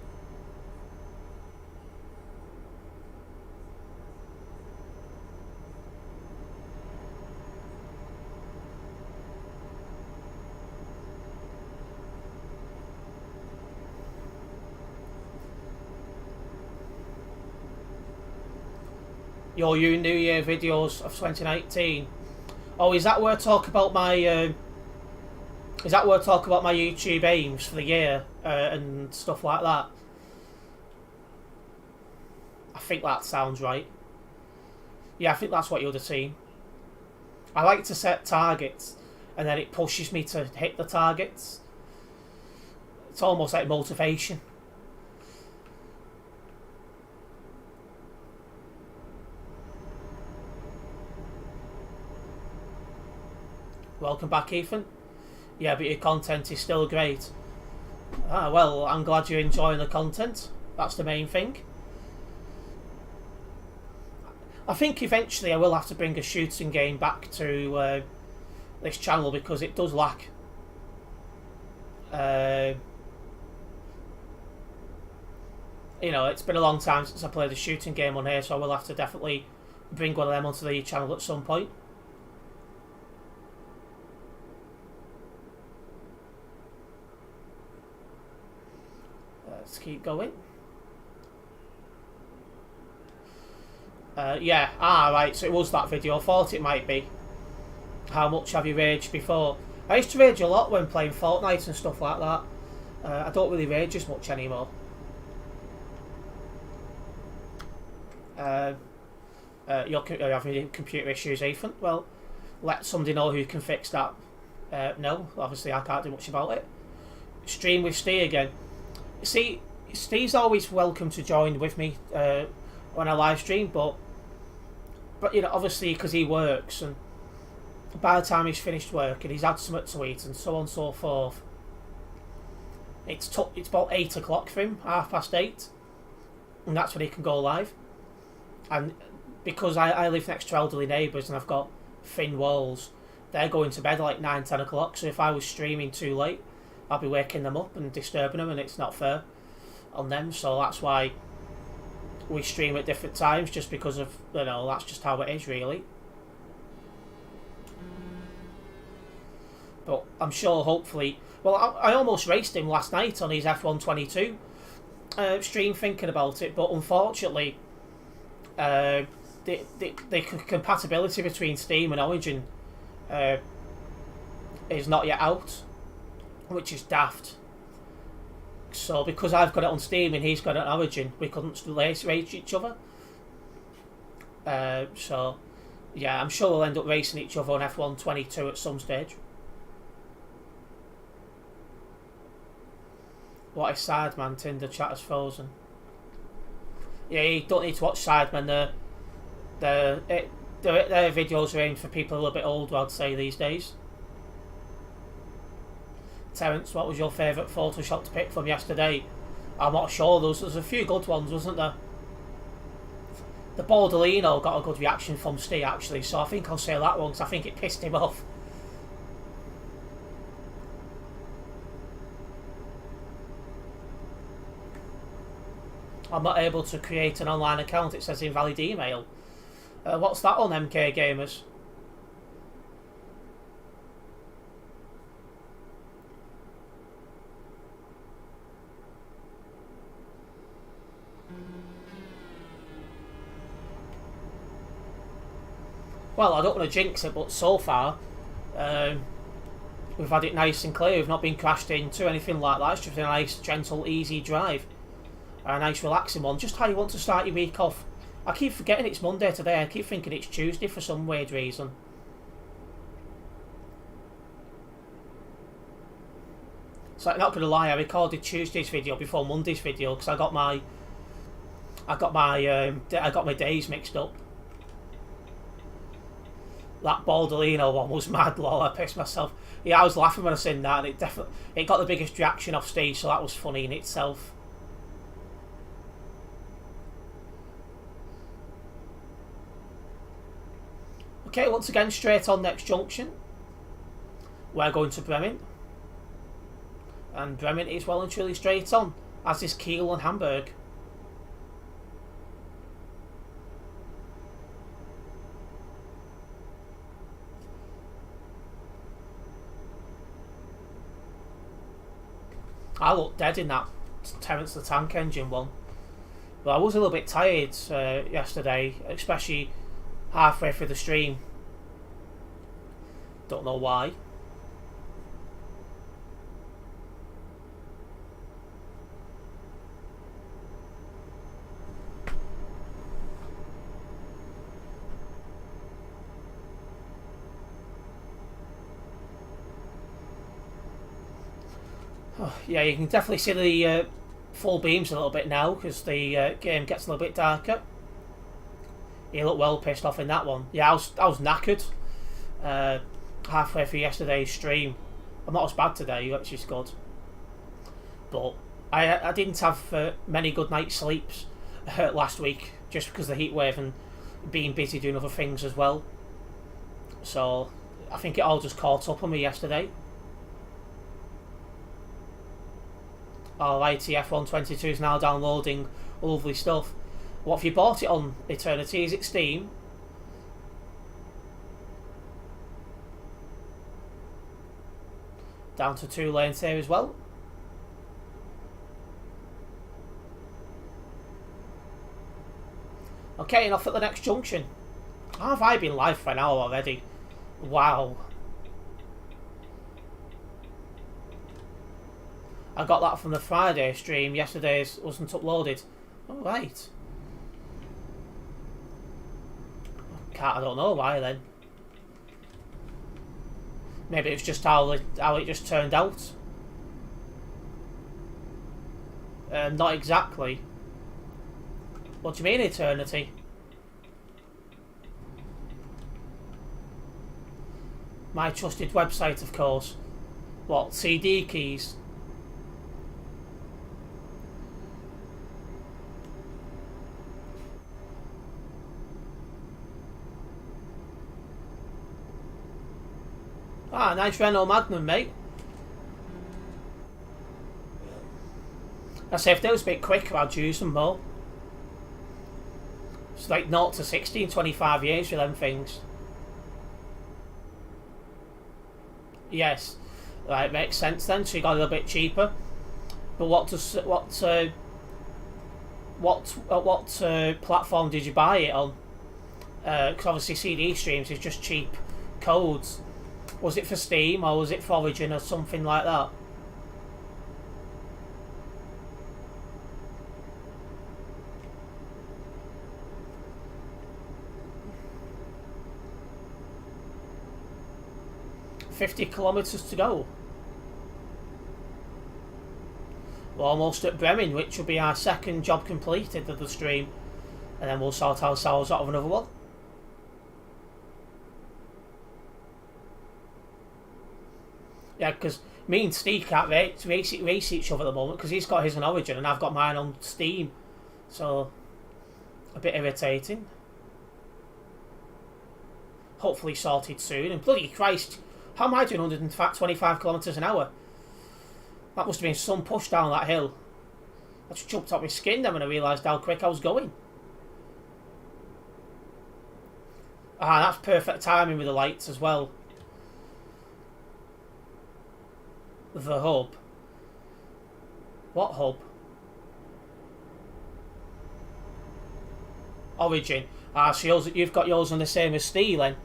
Your New Year videos of 2019. Oh, is that where I talk about my? Is that where I talk about my YouTube aims for the year and stuff like that? I think that sounds right. Yeah, I think that's what you'd have seen. I like to set targets, and then it pushes me to hit the targets. It's almost like motivation. Welcome back, Ethan. Yeah, but your content is still great. Ah, well, I'm glad you're enjoying the content. That's the main thing. I think eventually I will have to bring a shooting game back to this channel because it does lack. you know, it's been a long time since I played a shooting game on here, so I will have to definitely bring one of them onto the channel at some point. Let's keep going. Yeah, right, so it was that video. I thought it might be. How much have you raged before? I used to rage a lot when playing Fortnite and stuff like that. I don't really rage as much anymore. You're having computer issues, Ethan? Well, let somebody know who can fix that. No, obviously I can't do much about it. Stream with Steve again. See, Steve's always welcome to join with me when I live stream, but you know, obviously because he works, and by the time he's finished work and he's had something to eat and so on and so forth, it's about 8 o'clock for him, 8:30, and that's when he can go live. And because I live next to elderly neighbours and I've got thin walls, they're going to bed at like 9-10 o'clock, so if I was streaming too late, I'll be waking them up and disturbing them, and it's not fair on them. So that's why we stream at different times, just because of, you know, that's just how it is really. But I'm sure, hopefully, well, I almost raced him last night on his F122 stream, thinking about it, but unfortunately the compatibility between Steam and Origin is not yet out, which is daft. So because I've got it on Steam and he's got it on Origin, we couldn't race each other. So yeah, I'm sure we'll end up racing each other on F122 at some stage. What is Sideman? Tinder chat is frozen. Yeah, you don't need to watch Sidemen. Their videos are aimed for people a little bit older, I'd say, these days. Terence, what was your favourite Photoshop to pick from yesterday? I'm not sure. There's a few good ones, wasn't there? The Bordolino got a good reaction from Steve, actually, so I think I'll say that one because I think it pissed him off. I'm not able to create an online account, it says invalid email. What's that on MK Gamers? Well, I don't want to jinx it, but so far we've had it nice and clear. We've not been crashed into, anything like that. It's just a nice, gentle, easy drive. A nice, relaxing one. Just how you want to start your week off. I keep forgetting it's Monday today. I keep thinking it's Tuesday for some weird reason. So I'm not going to lie, I recorded Tuesday's video before Monday's video because I got my days mixed up. That Baldolino one was mad, lol. I pissed myself. Yeah, I was laughing when I seen that, and it got the biggest reaction off stage, so that was funny in itself. Okay, once again, straight on next junction. We're going to Bremen. And Bremen is well and truly straight on, as is Kiel and Hamburg. I looked dead in that Terence the Tank Engine one. But I was a little bit tired yesterday, especially halfway through the stream. Don't know why. Oh, yeah, you can definitely see the full beams a little bit now because the game gets a little bit darker. You look well pissed off in that one. Yeah, I was knackered halfway through yesterday's stream. I'm not as bad today, which is good. But I didn't have many good night's sleeps last week just because of the heat wave and being busy doing other things as well. So I think it all just caught up on me yesterday. Alrighty, F122 is now downloading Lovely stuff. What have you bought it on, Eternity? Is it Steam? Down to 2 lanes here as well. Okay, and off at the next junction. How have I been live for an hour already? Wow. I got that from the Friday stream. Yesterday's wasn't uploaded. Alright. I don't know why then. Maybe it's just how it just turned out. Not exactly. What do you mean, Eternity? My trusted website, of course. What, CD keys? Ah, nice Renault Magnum, mate. I say if they was a bit quicker, I'd use them more. It's like 0 to 60 in 25 years for them things. Yes, right, makes sense then. So you got a little bit cheaper. But what platform did you buy it on? Because obviously CD streams is just cheap codes. Was it for Steam or was it for Origin or something like that? $50 kilometres to go. We're almost at Bremen, which will be our second job completed of the stream, and then we'll sort ourselves out of another one. Yeah, because me and Steve can't race each other at the moment because he's got his on Origin and I've got mine on Steam, so a bit irritating. Hopefully sorted soon. And bloody Christ, how am I doing 125 kilometres an hour? That must have been some push down that hill. I just jumped off my skin then when I realised how quick I was going. Ah, that's perfect timing with the lights as well. The hub. What hub? Origin. Ah, so you've got yours on the same as Steel then.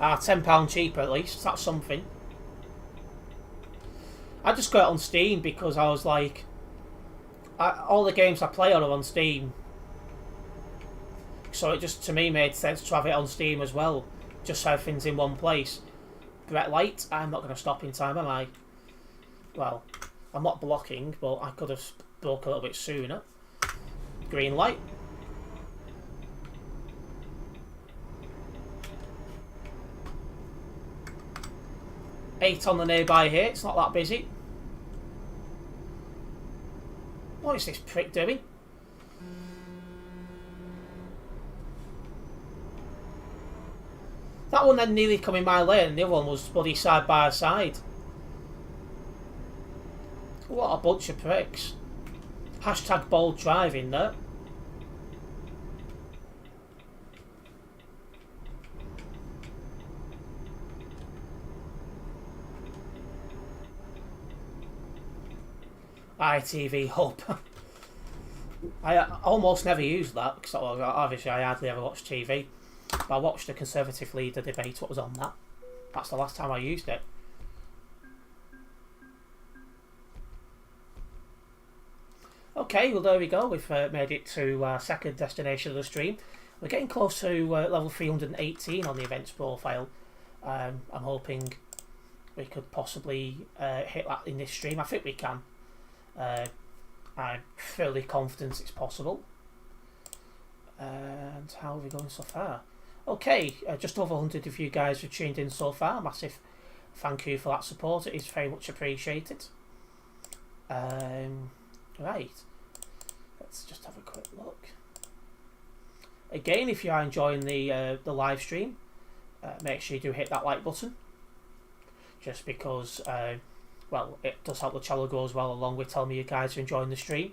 Ah, £10 cheaper at least. That's something. I just got it on Steam because I was like, all the games I play are on Steam, so it just to me made sense to have it on Steam as well, just so everything's in one place. Red light. I'm not going to stop in time, am I? Well, I'm not blocking, but I could have broke a little bit sooner. Green light. Eight on the nearby here, it's not that busy. What is this prick doing? That one then nearly come in my lane and the other one was bloody side by side. What a bunch of pricks. Hashtag bold driving there. ITV Hub. I almost never use that because obviously I hardly ever watch TV. But I watched the Conservative leader debate. What was on that? That's the last time I used it. Okay, well there we go. We've made it to our second destination of the stream. We're getting close to level 318 on the events profile. I'm hoping we could possibly hit that in this stream. I think we can. I'm fairly confident it's possible. And how are we going so far? Okay, just over 100 of you guys have tuned in so far. Massive thank you for that support. It is very much appreciated. Right, let's just have a quick look. Again, if you are enjoying the live stream, make sure you do hit that like button. Just because, well, it does help the channel grow as well, along with telling me you guys are enjoying the stream.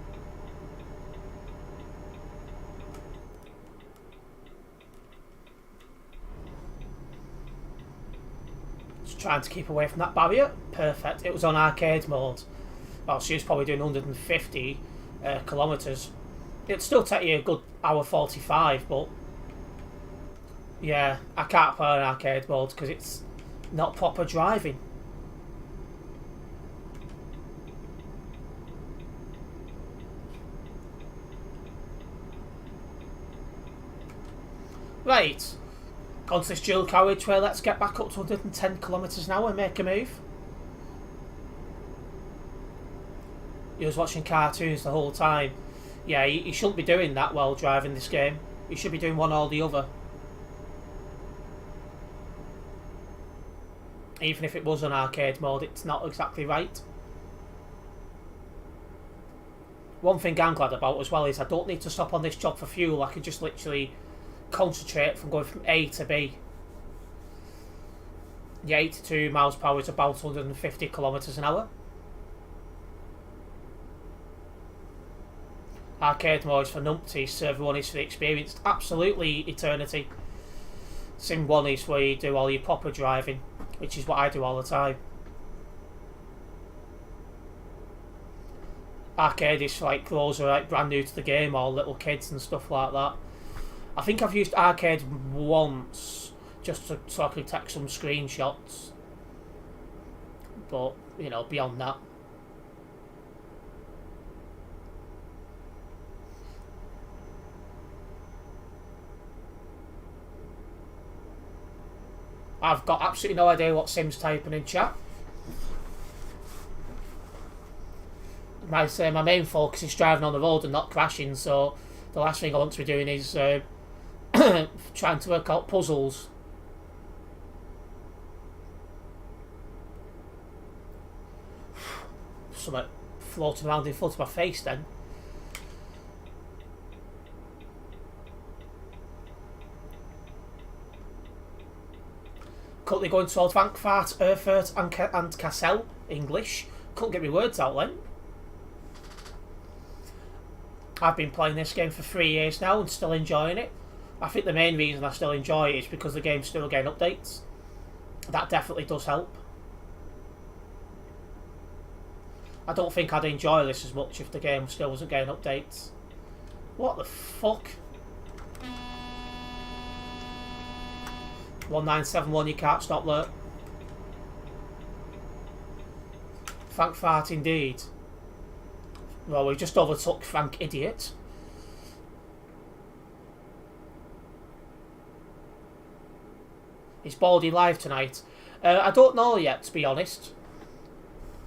trying to keep away from that barrier. Perfect. It was on arcade mode. Well, she was probably doing 150 kilometres. It'd still take you a good hour 45, but yeah, I can't play on arcade mode because it's not proper driving. Right, onto this dual carriageway, let's get back up to 110 kilometres an hour and make a move. He was watching cartoons the whole time. Yeah, you shouldn't be doing that while driving this game. You should be doing one or the other. Even if it was on arcade mode, it's not exactly right. One thing I'm glad about as well is I don't need to stop on this job for fuel. I can just literally concentrate from going from A to B. The 82 miles per hour is about 150 kilometres an hour. Arcade mode is for numpties, server 1 is for the experienced. Absolutely, Eternity. Sim 1 is where you do all your proper driving, which is what I do all the time. Arcade is for like those who are like brand new to the game or little kids and stuff like that. I think I've used arcade once just so I could take some screenshots, but you know, beyond that. I've got absolutely no idea what Sim's typing in chat. My main focus is driving on the road and not crashing, so the last thing I want to be doing is trying to work out puzzles. Something floating around in front of my face then. Currently going towards Frankfurt, Erfurt and Kassel, English. Couldn't get my words out then. I've been playing this game for 3 years now and still enjoying it. I think the main reason I still enjoy it is because the game's still getting updates. That definitely does help. I don't think I'd enjoy this as much if the game still wasn't getting updates. What the fuck? 1971, you can't stop there. Frankfurt indeed. Well, we just overtook Frank Idiot. Is Baldy live tonight? I don't know yet, to be honest.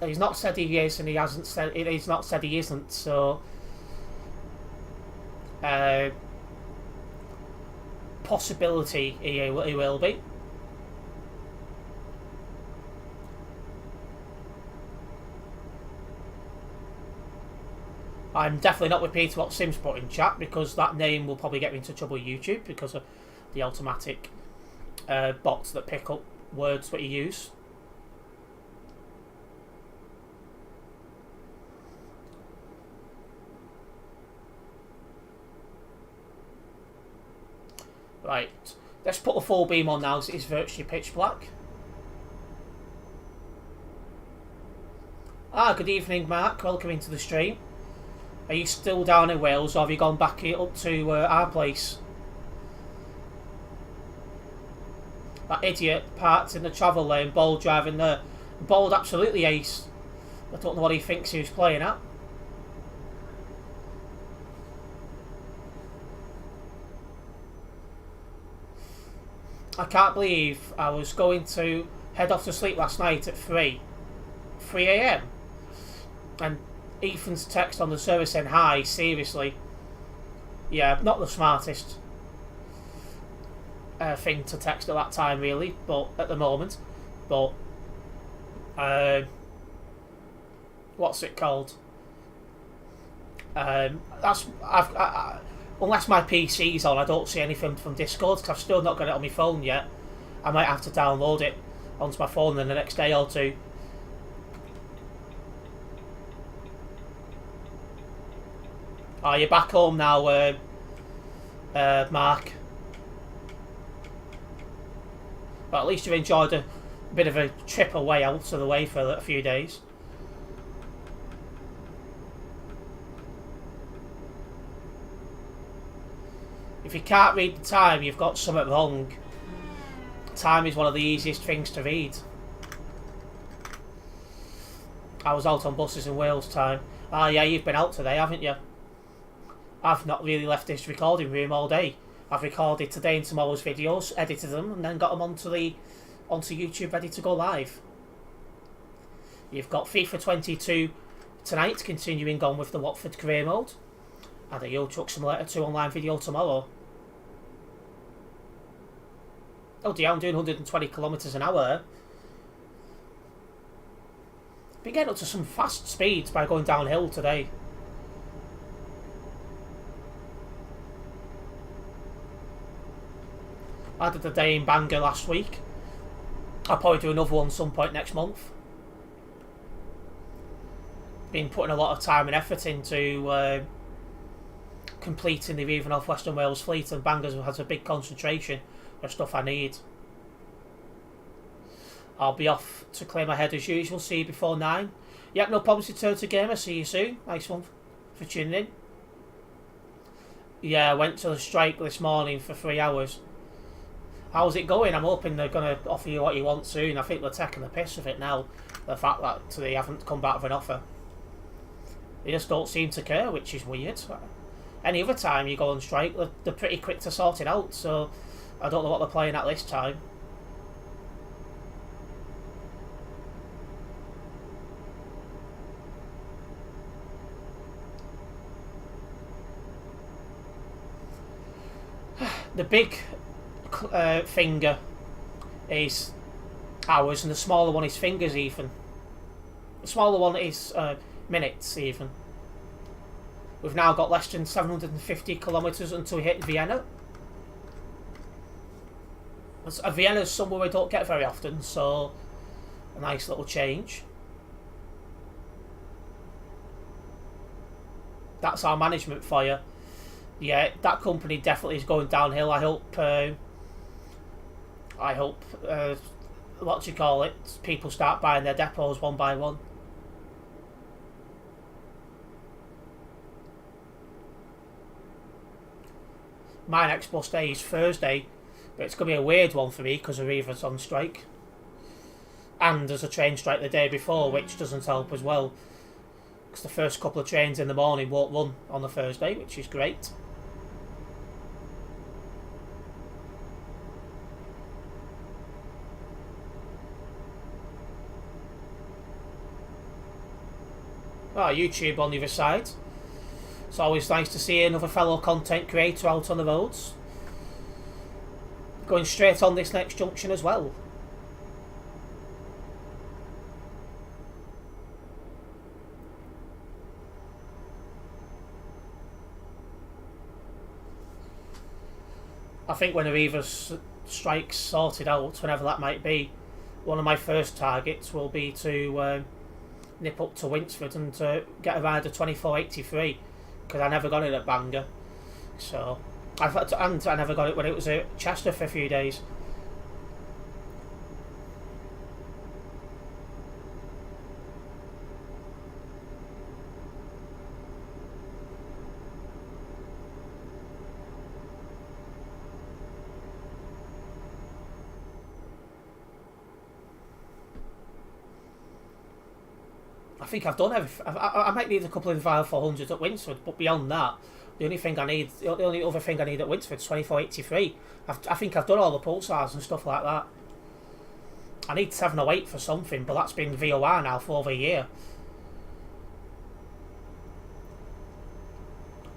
He's not said he is, and he hasn't said he's not said he isn't. So, possibility he will be. I'm definitely not repeating what Sim's put in chat because that name will probably get me into trouble with YouTube because of the automatic bots that pick up words that you use. Right, let's put the full beam on now because it is virtually pitch black. Good evening, Mark. Welcome into the stream. Are you still down in Wales or have you gone back up to our place? That idiot parked in the travel lane, Bold driving there. Bold absolutely ace. I don't know what he thinks he was playing at. I can't believe I was going to head off to sleep last night at 3 AM. And Ethan's text on the server saying, "Hi, seriously." Yeah, not the smartest thing to text at that time, really, but at the moment. But what's it called? Unless my PC's on, I don't see anything from Discord because I've still not got it on my phone yet. I might have to download it onto my phone in the next day or two. Are you back home now, Mark? But at least you've enjoyed a bit of a trip away out of the way for a few days. If you can't read the time, you've got something wrong. Time is one of the easiest things to read. I was out on buses in Wales time. Ah, yeah, you've been out today, haven't you? I've not really left this recording room all day. I've recorded today and tomorrow's videos, edited them, and then got them onto YouTube ready to go live. You've got FIFA 22 tonight, continuing on with the Watford career mode, and a Euro Truck Simulator 2 online video tomorrow. Oh dear, I'm doing 120 kilometres an hour. Been getting up to some fast speeds by going downhill today. I did a day in Bangor last week. I'll probably do another one some point next month. Been putting a lot of time and effort into completing the River North Western Wales fleet, and Bangor has a big concentration of stuff I need. I'll be off to clear my head as usual. See you before 9. Yep, no problems. Return to gamer. See you soon. Nice one for tuning in. Yeah, I went to the strike this morning for 3 hours. How's it going? I'm hoping they're going to offer you what you want soon. I think they're taking the piss of it now. The fact that they haven't come back with an offer. They just don't seem to care, which is weird. Any other time you go on strike, they're pretty quick to sort it out. So I don't know what they're playing at this time. The big finger is hours, and the smaller one is fingers even. The smaller one is minutes even. We've now got less than 750 kilometres until we hit Vienna. Vienna's somewhere we don't get very often, so a nice little change. That's our management for you. Yeah, that company definitely is going downhill. I hope what do you call it? People start buying their depots one by one. My next bus day is Thursday, but it's going to be a weird one for me because Arriva's on strike. And there's a train strike the day before, which doesn't help as well. Because the first couple of trains in the morning won't run on the Thursday, which is great. Oh, YouTube on the other side. It's always nice to see another fellow content creator out on the roads. Going straight on this next junction as well. I think when Arriva's strike's sorted out, whenever that might be, one of my first targets will be to nip up to Winsford and get a ride of 2483, because I never got it at Bangor. So, and I never got it when it was at Chester for a few days. I think I've done everything. I might need a couple of Vile 400s at Winsford, but beyond that, the only other thing I need at Winsford is 2483. I think I've done all the pulsars and stuff like that. I need 708 for something, but that's been VOR now for over a year.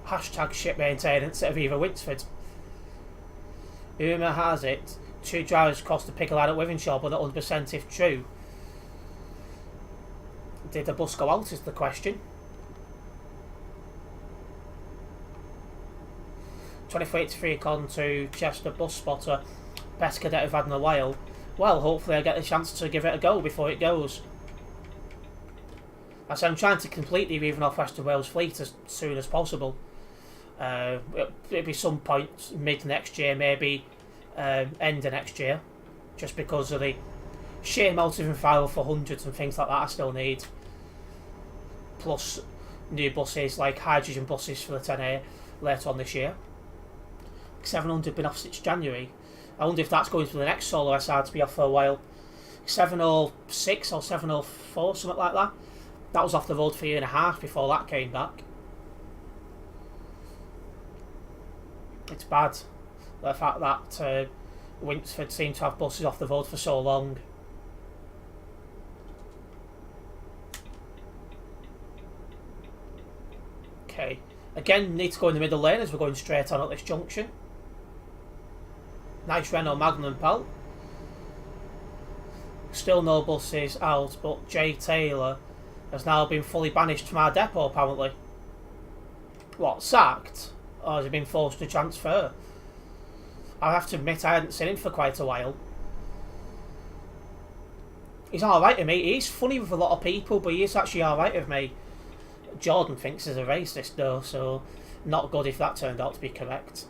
Hashtag ship maintenance at Aviva Winsford. Rumour has it 2 drivers cost the pickle out at Wivenshaw, but not 100% if true. Did the bus go out is the question. 2483 according to Chester Bus Spotter. Best cadet I've had in a while. Well, hopefully I get the chance to give it a go before it goes. As I'm trying to complete the River North Western Wales fleet as soon as possible. It'll be some point mid next year, maybe end of next year. Just because of the sheer motive and fibre for hundreds and things like that I still need. Plus new buses like hydrogen buses for the 10A later on this year. 700 been off since January. I wonder if that's going to the next Solar SR to be off for a while. 706 or 704, something like that. That was off the road for a year and a half before that came back. It's bad, the fact that Winsford seemed to have buses off the road for so long. Okay, again, need to go in the middle lane as we're going straight on at this junction. Nice Renault Magnum Pal. Still no buses out, but Jay Taylor has now been fully banished from our depot apparently. What, sacked? Or has he been forced to transfer? I have to admit I hadn't seen him for quite a while. He's alright with me. He's funny with a lot of people, but he is actually alright with me. Jordan thinks he's a racist though, so not good if that turned out to be correct.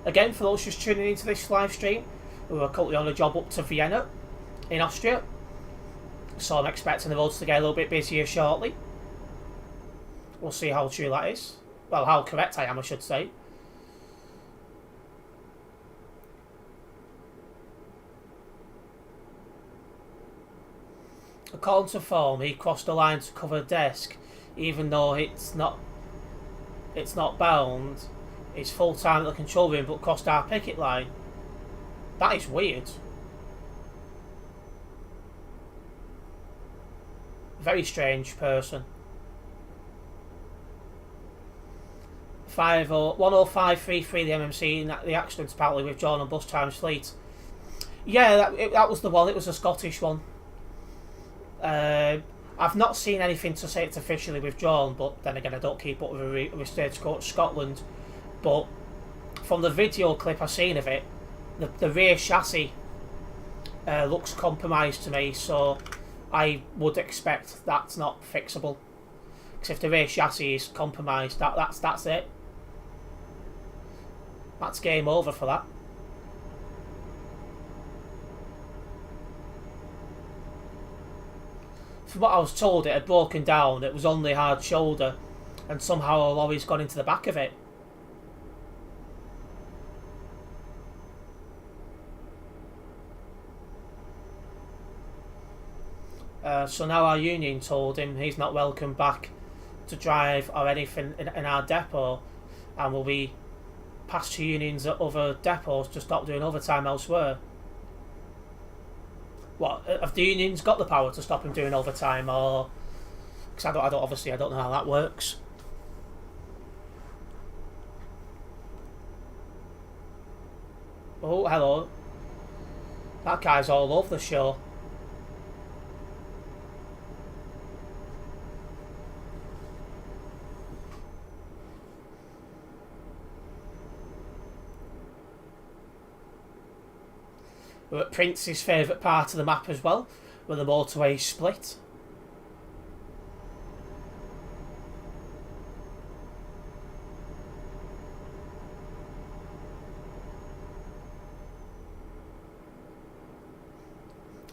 Again, for those just tuning into this live stream, we were currently on a job up to Vienna in Austria, so I'm expecting the roads to get a little bit busier shortly. We'll see how true that is. Well, how correct I am, I should say. According to form, he crossed the line to cover the desk, even though it's not bound. It's full time at the control room, but crossed our picket line. That is weird. Very strange person. 10533 the MMC in the accident apparently withdrawn on bus times fleet. Yeah, that was the one. It was a Scottish one. I've not seen anything to say it's officially withdrawn, but then again I don't keep up with Stagecoach Scotland. But from the video clip I've seen of it, the rear chassis looks compromised to me, so I would expect that's not fixable. Because if the rear chassis is compromised, that's it. That's game over for that. From what I was told, it had broken down, it was only hard shoulder, and somehow a lorry's gone into the back of it. So now our union told him he's not welcome back to drive or anything in our depot, and will be passed to unions at other depots to stop doing overtime elsewhere. What, have the unions got the power to stop him doing overtime, or? Because I don't know how that works. Oh, hello. That guy's all over the show. We're at Prince's favourite part of the map as well, where the motorway split.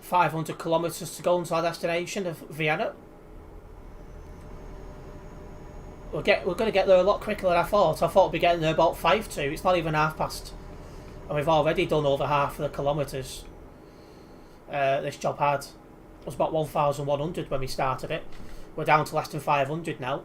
.500 kilometres to go into our destination of Vienna. We're going to get there a lot quicker than I thought. I thought we'd be getting there about 5 to. It's not even past. And we've already done over half of the kilometres this job had. It was about 1,100 when we started it. We're down to less than 500 now.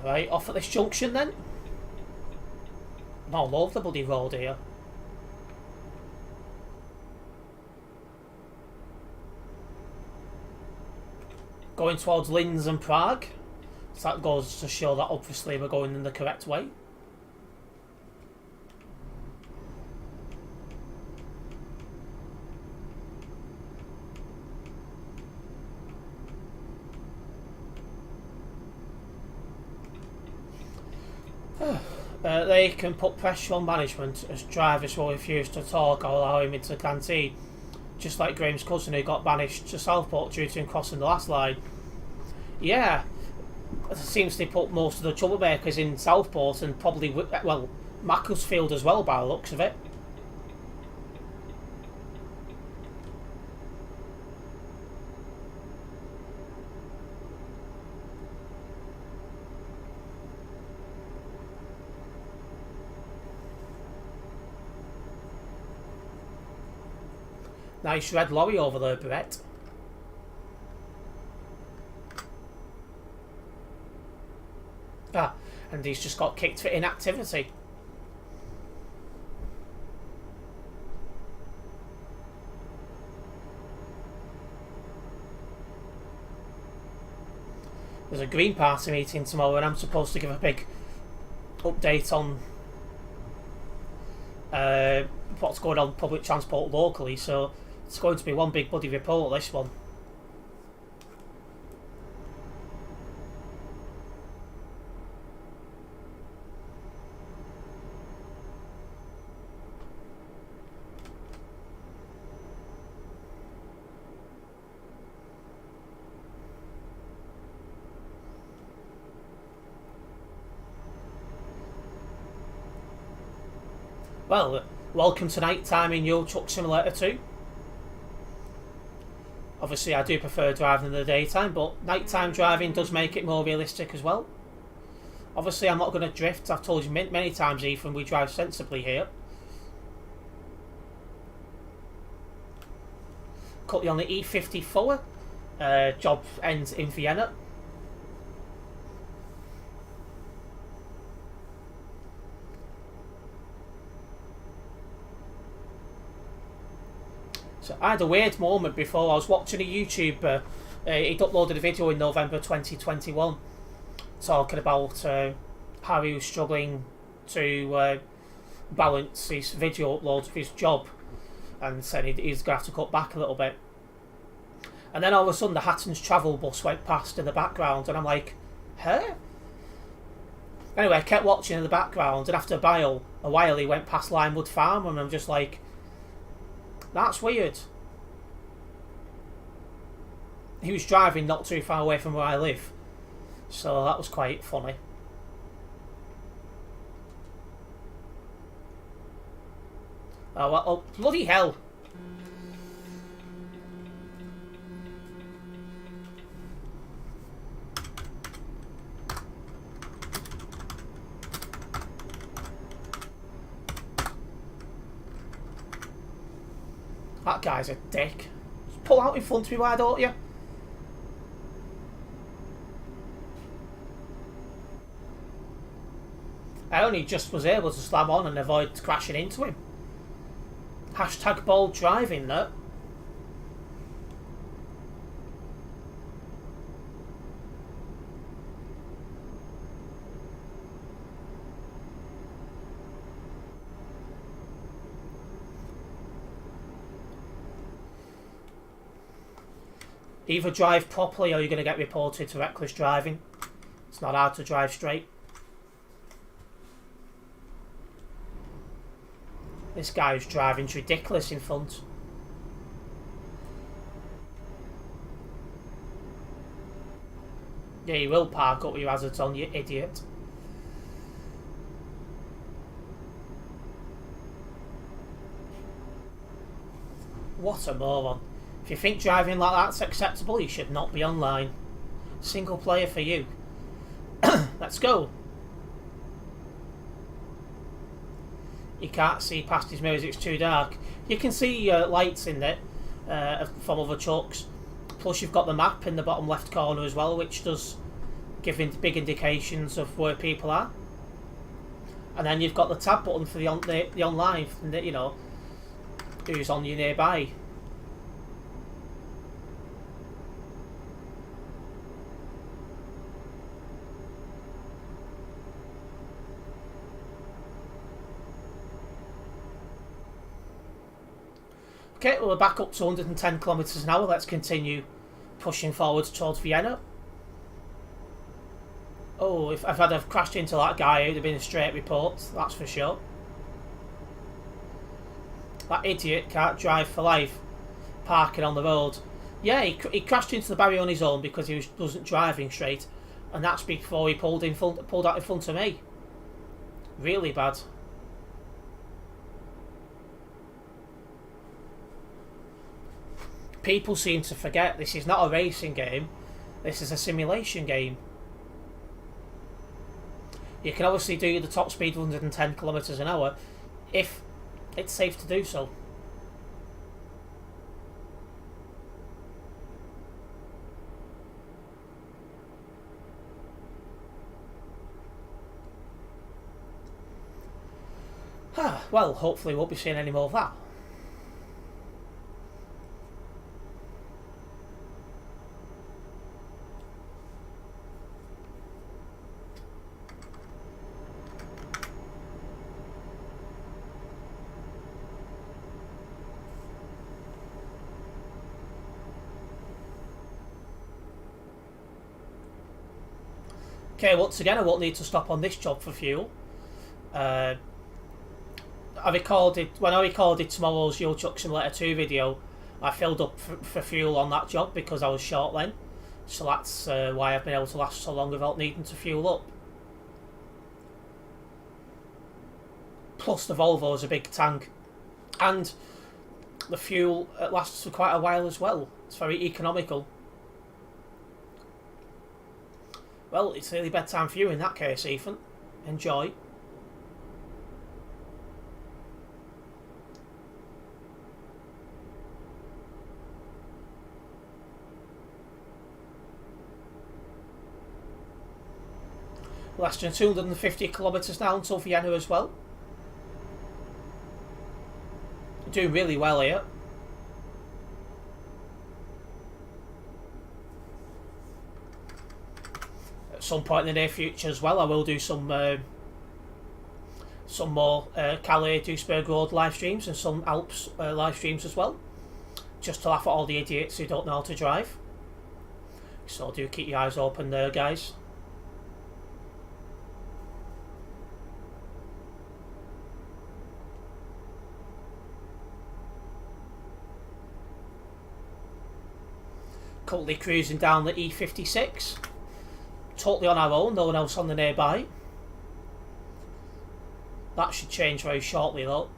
Right, off at this junction then. I'm all over the bloody road here. going towards Linz and Prague. So that goes to show that obviously we're going in the correct way. They can put pressure on management as drivers will refuse to talk or allow him into the canteen, just like Graham's cousin who got banished to Southport due to him crossing the last line. Yeah, it seems they put most of the troublemakers in Southport and probably, well, Macclesfield as well by the looks of it. Nice red lorry over there, Brett. Ah, and he's just got kicked for inactivity. There's a Green Party meeting tomorrow and I'm supposed to give a big update on what's going on public transport locally, so it's going to be one big bloody report, this one. Well, welcome to night time in Euro Truck Simulator 2. Obviously I do prefer driving in the daytime, but nighttime driving does make it more realistic as well. Obviously I'm not going to drift. I've told you many times, Ethan, we drive sensibly here. Currently on the E54. Job ends in Vienna. So I had a weird moment before. I was watching a YouTuber. He'd uploaded a video in November 2021 talking about how he was struggling to balance his video uploads with his job, and said he's going to have to cut back a little bit. And then all of a sudden the Hatton's travel bus went past in the background and I'm like, huh? Anyway, I kept watching in the background, and after a while he went past Limewood Farm, and I'm just like, that's weird. He was driving not too far away from where I live, so that was quite funny. Oh, well, oh, bloody hell. That guy's a dick. Just pull out in front of me, why don't you? I only just was able to slam on and avoid crashing into him. Hashtag bold driving, that. Either drive properly or you're going to get reported for reckless driving. It's not hard to drive straight. This guy who's driving's ridiculous in front. Yeah, you will park up with your hazards on, you idiot. What a moron. If you think driving like that's acceptable, you should not be online. Single player for you. Let's go. You can't see past his mirrors, it's too dark. You can see lights in it from other trucks. Plus you've got the map in the bottom left corner as well, which does give big indications of where people are. And then you've got the tab button for the online, you know, who's on you nearby. Okay, well, we're back up to 110 kilometres an hour. Let's continue pushing forward towards Vienna. Oh, if I'd have crashed into that guy, it would have been a straight report, that's for sure. That idiot can't drive for life, parking on the road. Yeah, he crashed into the barrier on his own because he wasn't driving straight, and that's before he pulled out in front of me. Really bad. People seem to forget this is not a racing game, this is a simulation game. You can obviously do the top speed 110 kilometres an hour if it's safe to do so. Well, hopefully we won't be seeing any more of that. Okay, once again, I won't need to stop on this job for fuel. When I recorded tomorrow's Euro Truck Simulator 2 video, I filled up for fuel on that job because I was short then. So that's why I've been able to last so long without needing to fuel up. Plus the Volvo is a big tank. And the fuel lasts for quite a while as well. It's very economical. Well, it's nearly bedtime for you in that case, Ethan. Enjoy. Less than 250 kilometres now until Vienna as well. Doing really well here. At some point in the near future as well, I will do some more Calais Duisburg Road live streams and some Alps live streams as well, just to laugh at all the idiots who don't know how to drive. So do keep your eyes open there, guys. Currently cruising down the E56. Totally on our own, no one else on the nearby. That should change very shortly though.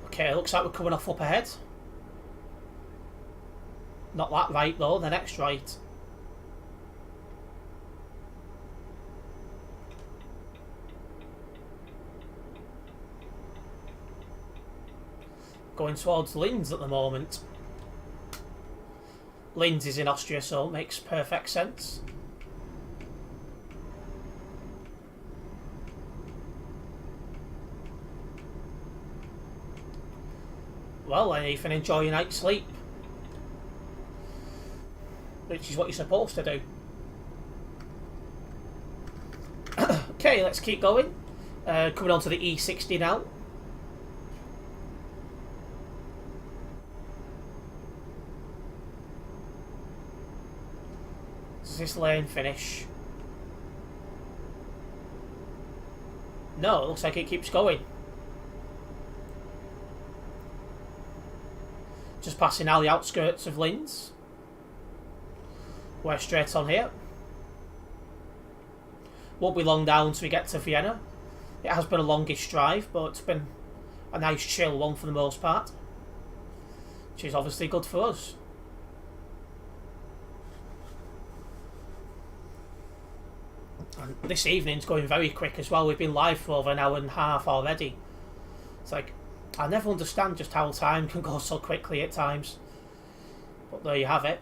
Okay, looks like we're coming off up ahead. Not that right though, the next right. Going towards Linz at the moment. Linz is in Austria, so it makes perfect sense. Well, then Ethan, enjoy your night's sleep. Which is what you're supposed to do. Okay, let's keep going. Coming on to the E60 now. Does this lane finish? No, it looks like it keeps going. Just passing now the outskirts of Linz. We're straight on here. Won't be long down till we get to Vienna. It has been a longish drive, but it's been a nice chill one for the most part, which is obviously good for us. And this evening's going very quick as well. We've been live for over an hour and a half already. It's like, I never understand just how time can go so quickly at times. But there you have it.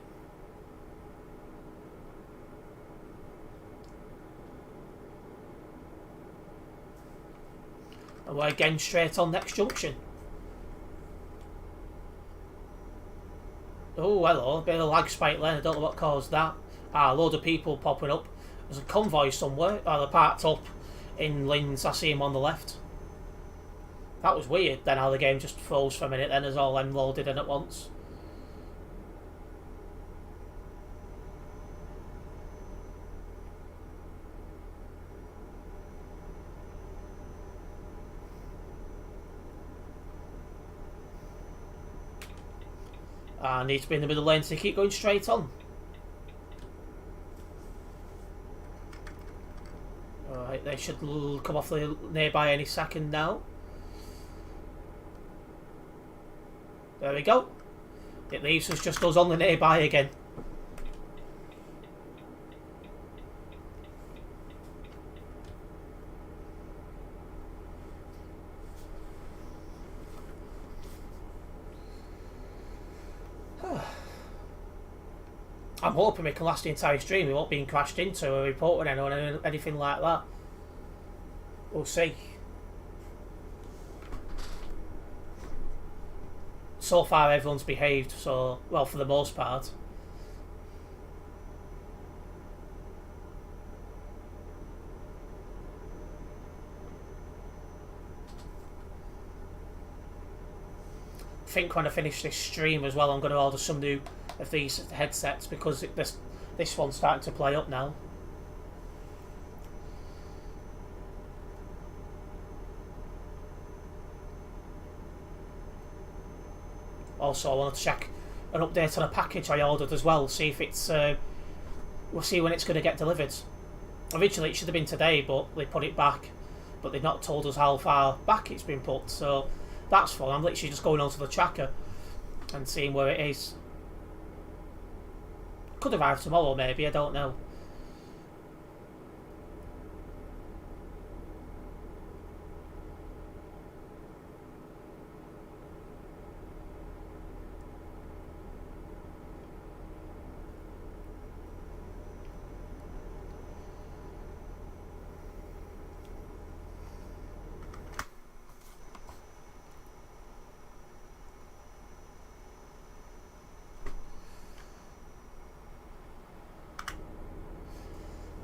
And we're again straight on next junction. Oh, hello. A bit of a lag spike then. I don't know what caused that. Ah, a load of people popping up. There's a convoy somewhere. Oh, they're parked up in Linz. I see him on the left. That was weird. Then how the game just froze for a minute then as all them loaded in at once. I need to be in the middle lane to keep going straight on. Alright, they should come off the nearby any second now. There we go. It leaves us just us on the nearby again. I'm hoping we can last the entire stream. We won't be crashed into or reporting anyone or anything like that. We'll see. So far everyone's behaved, so, well, for the most part. I think when I finish this stream as well, I'm going to order some new of these headsets because this one's starting to play up now. Also, I want to check an update on a package I ordered as well, see if it's we'll see when it's going to get delivered. Originally it should have been today, but they put it back, but they've not told us how far back it's been put, so that's fun. I'm literally just going onto the tracker and seeing where it is. Could arrive tomorrow maybe, I don't know.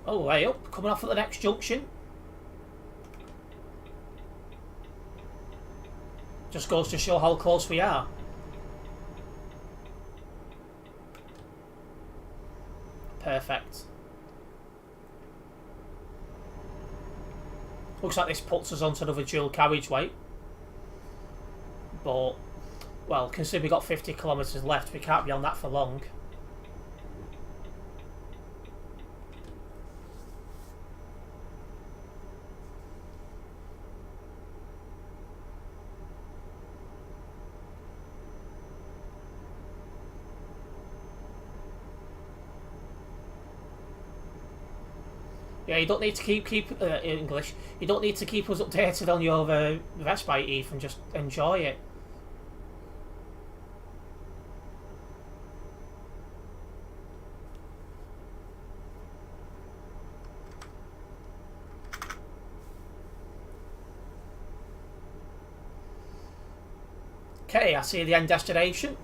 Oh, way up, coming off at the next junction. Just goes to show how close we are. Perfect. Looks like this puts us onto another dual carriageway. But, well, considering we've got 50 kilometres left, we can't be on that for long. Yeah, you don't need to keep English. You don't need to keep us updated on your respite, Ethan. Just enjoy it. Okay, I see the end destination.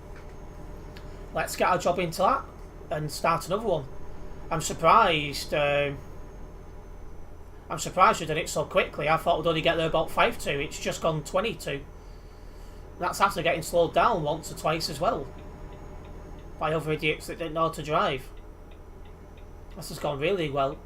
Let's get our job into that and start another one. I'm surprised. I'm surprised we did it so quickly. I thought we'd only get there about 5-2. It's just gone 22. That's after getting slowed down once or twice as well. By other idiots that didn't know how to drive. This has gone really well.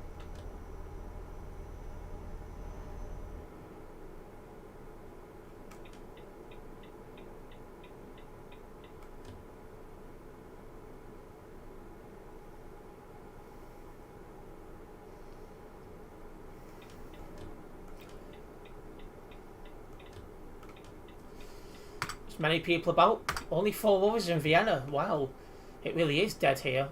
Many people about. Only 4 others in Vienna. Wow. It really is dead here.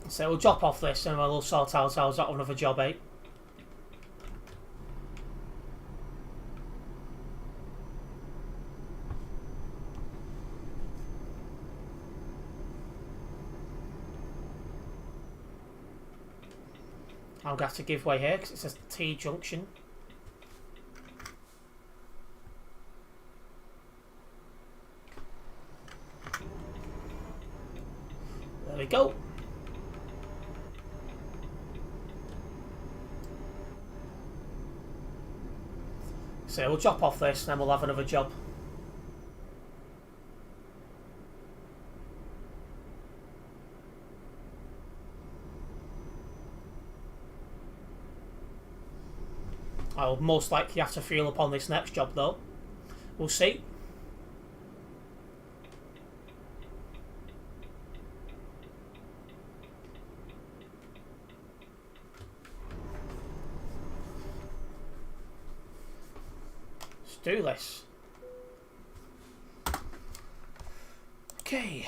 So we'll drop off this and we'll sort out ourselves out another job, eh? I'm going to have to give way here because it's a T-junction. There we go. So we'll drop off this and then we'll have another job. I'll most likely have to fuel up on this next job though. We'll see. Let's do this. Okay.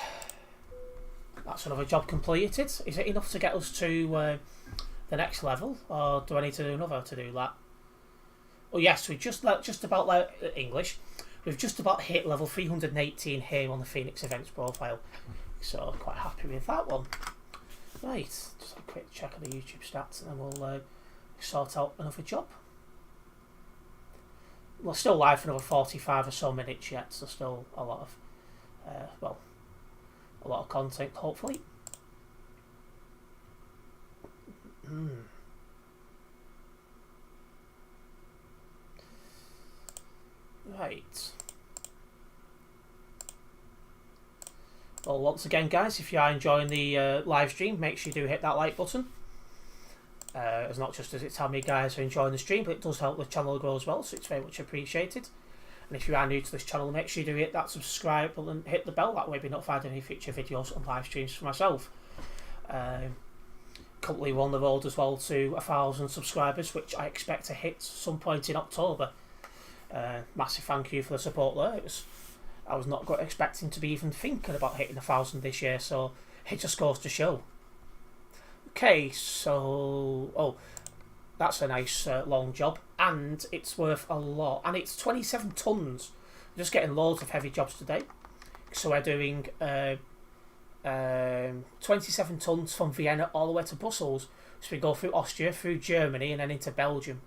That's another job completed. Is it enough to get us to the next level, or do I need to do another to do that? Oh yes, we just about English. We've just about hit level 318 here on the Phoenix Events profile, so quite happy with that one. Right, just a quick check of the YouTube stats, and then we'll sort out another job. We're still live for another 45 or so minutes yet, so still a lot of a lot of content, hopefully. Right. Well, once again, guys, if you are enjoying the live stream, make sure you do hit that like button. As not just as it tells me guys are enjoying the stream, but it does help the channel grow as well, so it's very much appreciated. And if you are new to this channel, make sure you do hit that subscribe button and hit the bell. That way you'll be notified of any future videos and live streams for myself. Currently we're on the road as well to 1,000 subscribers, which I expect to hit some point in October. Massive thank you for the support there. I was not expecting to be even thinking about hitting 1,000 this year, so it just goes to show. Okay, so that's a nice long job, and it's worth a lot, and it's 27 tons. We're just getting loads of heavy jobs today. So we're doing 27 tons from Vienna all the way to Brussels. So we go through Austria, through Germany, and then into Belgium.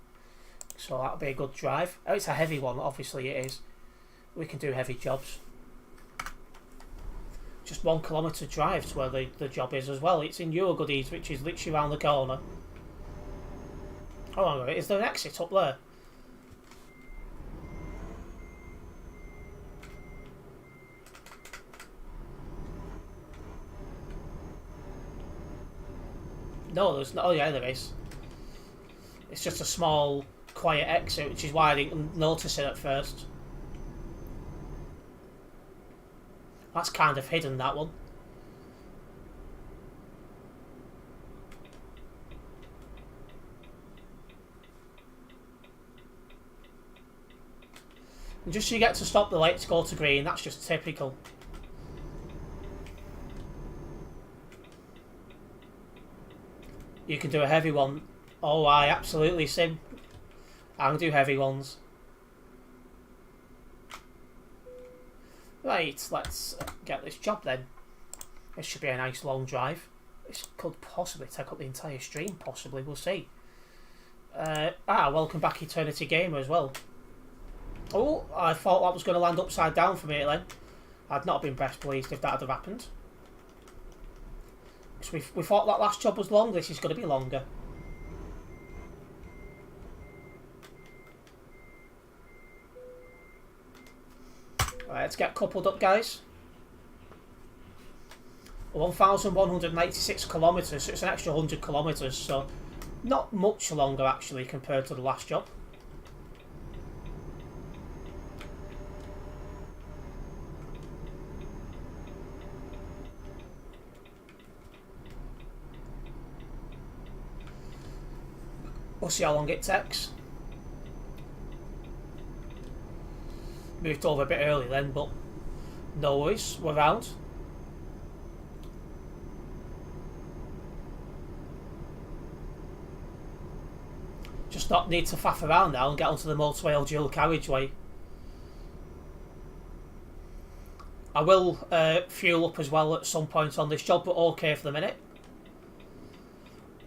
So that'll be a good drive. Oh, it's a heavy one, obviously it is. We can do heavy jobs. Just 1 kilometre drive to where the job is as well. It's in Eurogoodies, which is literally around the corner. Hold on a minute, is there an exit up there? No, there's not. Oh yeah, there is. It's just a small, quiet exit, which is why I didn't notice it at first. That's kind of hidden, that one. And just so you get to stop the lights go to green, that's just typical. You can do a heavy one. Oh, I absolutely, Sim. I can do heavy ones. Right, let's get this job then. This should be a nice long drive. This could possibly take up the entire stream, possibly, we'll see. Welcome back Eternity Gamer as well. Oh, I thought that was going to land upside down for me then. I'd not been best pleased if that had happened. Because we thought that last job was long, this is going to be longer. Right, let's get coupled up, guys. 1,196 kilometres, so it's an extra 100 kilometres, so not much longer actually compared to the last job. We'll see how long it takes. Moved over a bit early then, but no worries, we're round. Just not need to faff around now and get onto the motorway or dual carriageway. I will fuel up as well at some point on this job, but okay for the minute.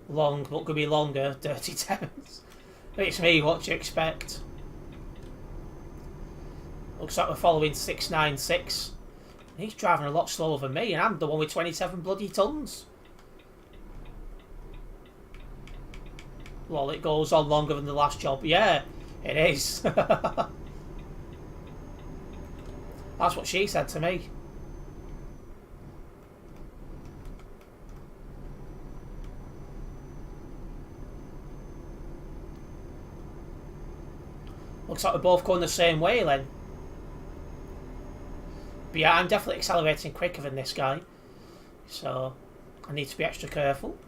Long, but could be longer. Dirty Terence. It's me, what do you expect? Looks like we're following 696. He's driving a lot slower than me, and I'm the one with 27 bloody tons. Well, it goes on longer than the last job. Yeah, it is. That's what she said to me. Looks like we're both going the same way then. But yeah, I'm definitely accelerating quicker than this guy. So, I need to be extra careful.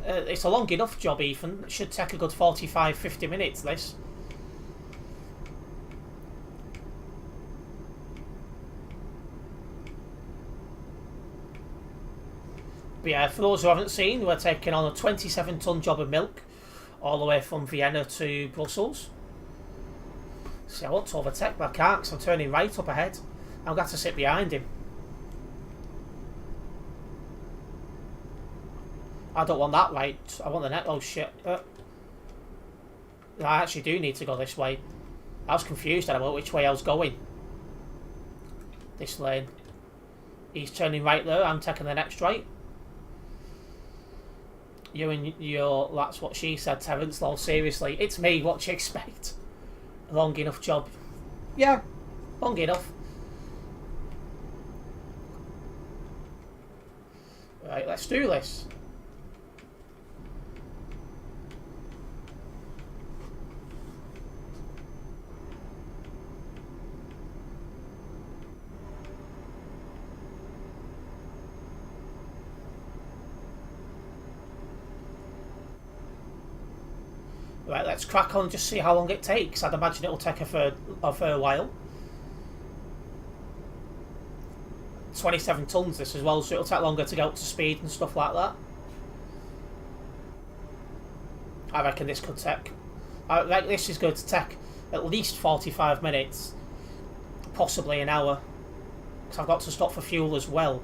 It's a long enough job, Ethan. It should take a good 45-50 minutes, this. But yeah, for those who haven't seen, we're taking on a 27-ton job of milk all the way from Vienna to Brussels. See, I want to overtake, but I can't because I'm turning right up ahead. I'm going to have to sit behind him. I don't want that right. I want the net. Oh shit. I actually do need to go this way. I was confused about which way I was going. This lane. He's turning right there. I'm taking the next right. You and your... That's what she said, Terence. Lol, seriously. It's me. What do you expect? A long enough job. Yeah. Long enough. Right, let's do this. Right, let's crack on and just see how long it takes. I'd imagine it'll take a fair while. 27 tons this as well, so it'll take longer to get up to speed and stuff like that. I reckon this could take... this is going to take at least 45 minutes. Possibly an hour. Because I've got to stop for fuel as well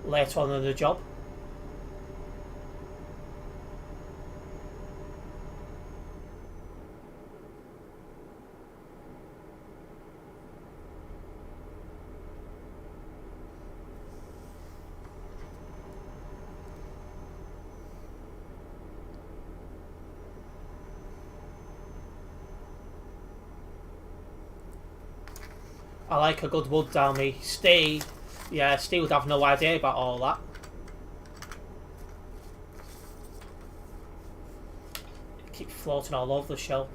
later on in the job. I like a good wood down me. Steve would have no idea about all that. Keep floating all over the show.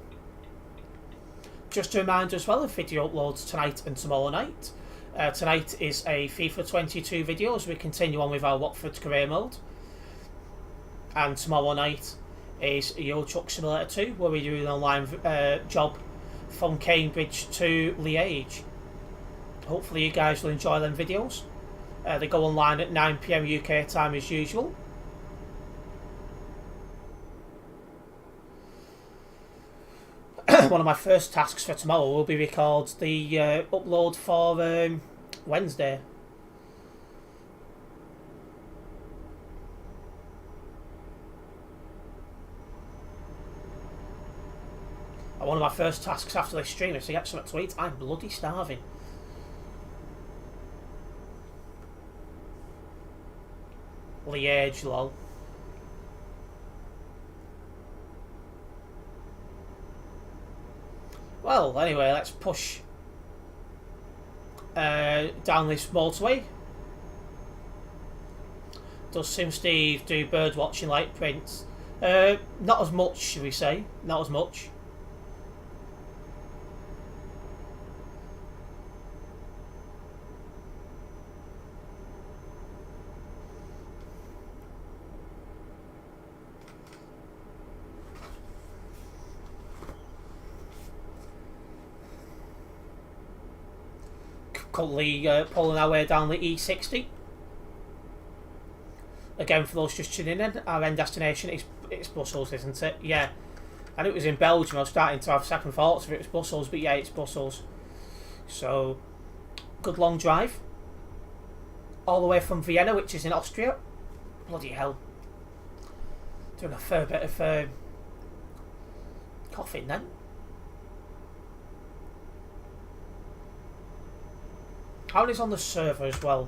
Just a reminder as well, the video uploads tonight and tomorrow night. Tonight is a FIFA 22 video as we continue on with our Watford career mode. And tomorrow night is Euro Truck Simulator 2, where we do an online job from Cambridge to Liège. Hopefully you guys will enjoy them videos. They go online at 9 PM UK time as usual. One of my first tasks for tomorrow will be record the upload for Wednesday. One of my first tasks after this stream is to get something to eat. I'm bloody starving. Liège, lol. Well, anyway, let's push down this motorway. Does Sim Steve do bird watching like Prince? Not as much, should we say? Not as much. Currently pulling our way down the E60. Again, for those just tuning in, our end destination it's Brussels, isn't it? Yeah. And it was in Belgium. I was starting to have second thoughts if it was Brussels, but yeah, it's Brussels. So, good long drive. All the way from Vienna, which is in Austria. Bloody hell. Doing a fair bit of coughing then. How many's on the server as well?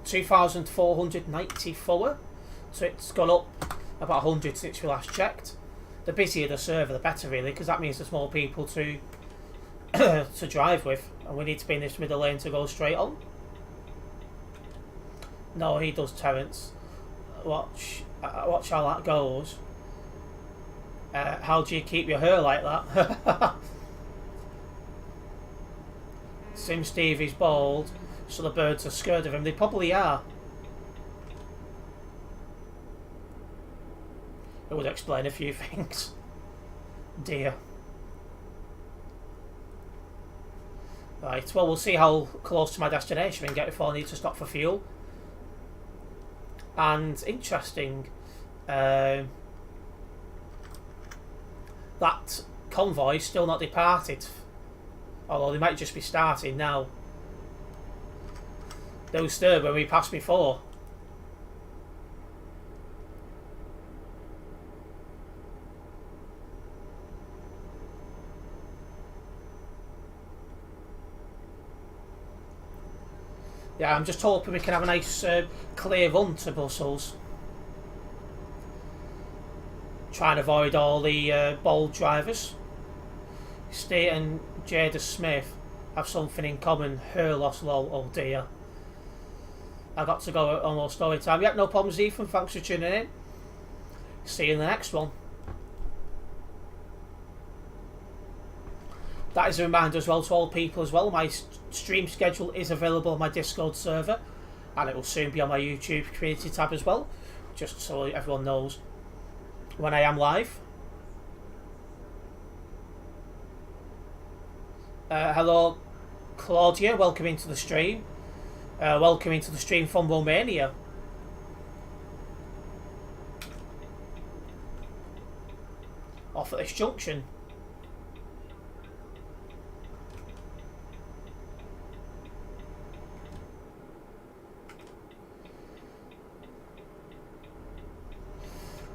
2,494. So it's gone up about 100 since we last checked. The busier the server, the better, really, because that means there's more people to to drive with, and we need to be in this middle lane to go straight on. No, he does, Terence. Watch how that goes. How do you keep your hair like that? Sim Stevie's bald, so the birds are scared of him. They probably are. It would explain a few things. Dear. Right, well, we'll see how close to my destination we can get before I need to stop for fuel. And interesting, that convoy's still not departed. Although they might just be starting now. They were stirred when we passed before. Yeah, I'm just hoping we can have a nice clear run to Brussels. Try and avoid all the bold drivers. State and Jada Smith have something in common. Her loss, lol. Oh dear. I got to go almost story time. Yep, no problems, Ethan. Thanks for tuning in. See you in the next one. That is a reminder as well to all people as well. My stream schedule is available on my Discord server, and it will soon be on my YouTube community tab as well, just so everyone knows when I am live. Hello, Claudia. Welcome into the stream. Welcome into the stream from Romania. Off at this junction.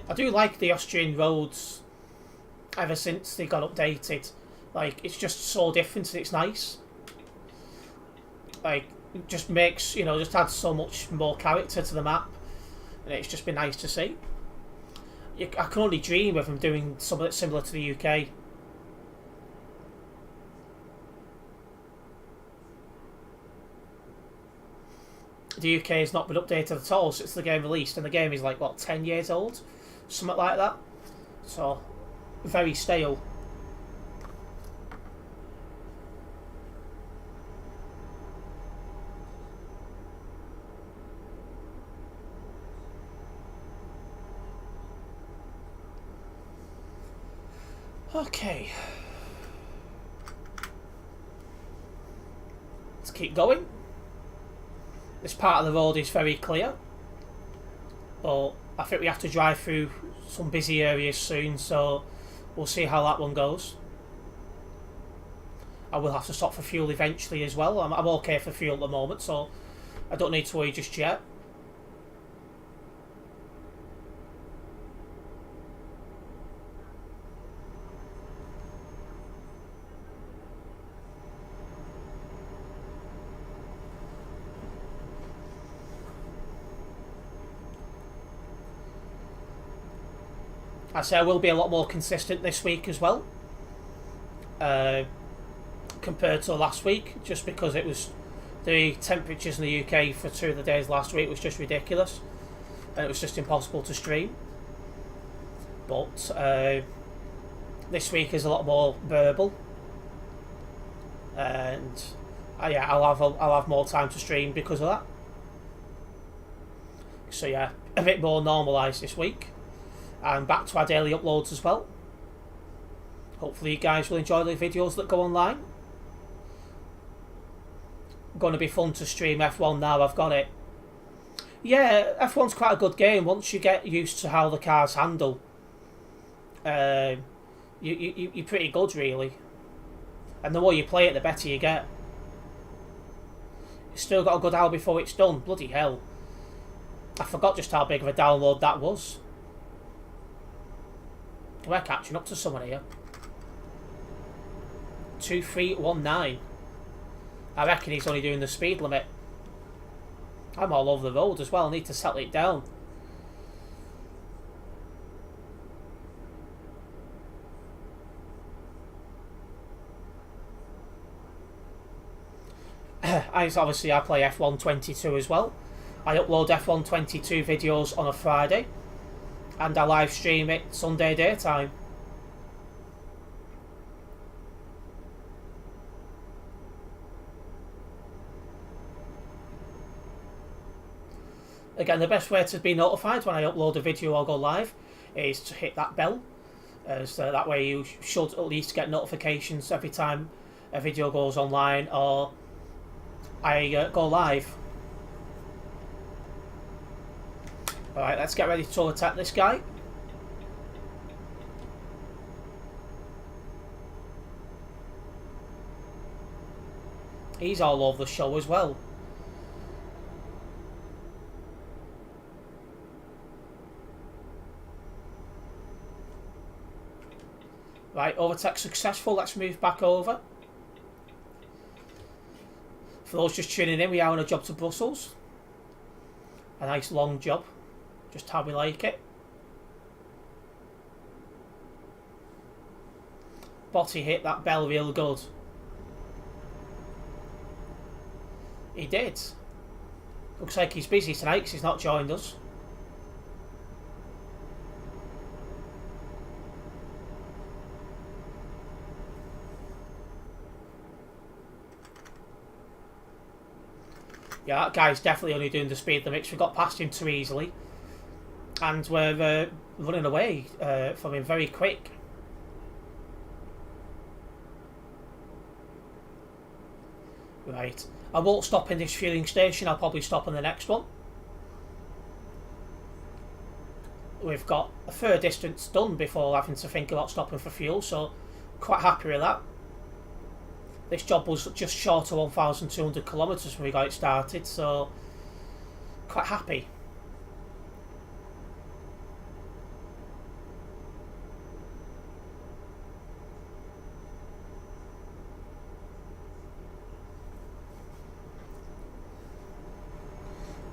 I do like the Austrian roads ever since they got updated. Like, it's just so different and it's nice. Like, it just makes, you know, just adds so much more character to the map. And it's just been nice to see. I can only dream of them doing something similar to the UK. The UK has not been updated at all since the game released, and the game is like, what, 10 years old? Something like that. So, very stale. Okay. Let's keep going. This part of the road is very clear, but I think we have to drive through some busy areas soon, so we'll see how that one goes. I will have to stop for fuel eventually as well. I'm okay for fuel at the moment, so I don't need to worry just yet. I say I will be a lot more consistent this week as well, compared to last week, just because it was the temperatures in the UK for 2 of the days last week was just ridiculous, and it was just impossible to stream. But this week is a lot more bearable, and yeah, I'll have more time to stream because of that. So yeah, a bit more normalised this week. And back to our daily uploads as well. Hopefully you guys will enjoy the videos that go online. Going to be fun to stream F1 now I've got it. Yeah, F1's quite a good game once you get used to how the cars handle. You're pretty good, really. And the more you play it, the better you get. It's still got a good hour before it's done. Bloody hell. I forgot just how big of a download that was. We're catching up to someone here. 2319. I reckon he's only doing the speed limit. I'm all over the road as well. I need to settle it down. I play F122 as well. I upload F122 videos on a Friday, and I live stream it Sunday daytime. Again, the best way to be notified when I upload a video or go live is to hit that bell, as that way you should at least get notifications every time a video goes online or I go live. Alright, let's get ready to attack this guy. He's all over the show as well. Right, overtake successful. Let's move back over. For those just tuning in, we are on a job to Brussels. A nice long job. Just how we like it. Botty hit that bell real good. He did. Looks like he's busy tonight because he's not joined us. Yeah, that guy's definitely only doing the speed limits. We got past him too easily. And we're running away from him very quick. Right. I won't stop in this fueling station. I'll probably stop in the next one. We've got a fair distance done before having to think about stopping for fuel, so quite happy with that. This job was just short of 1,200 kilometres when we got it started, so quite happy.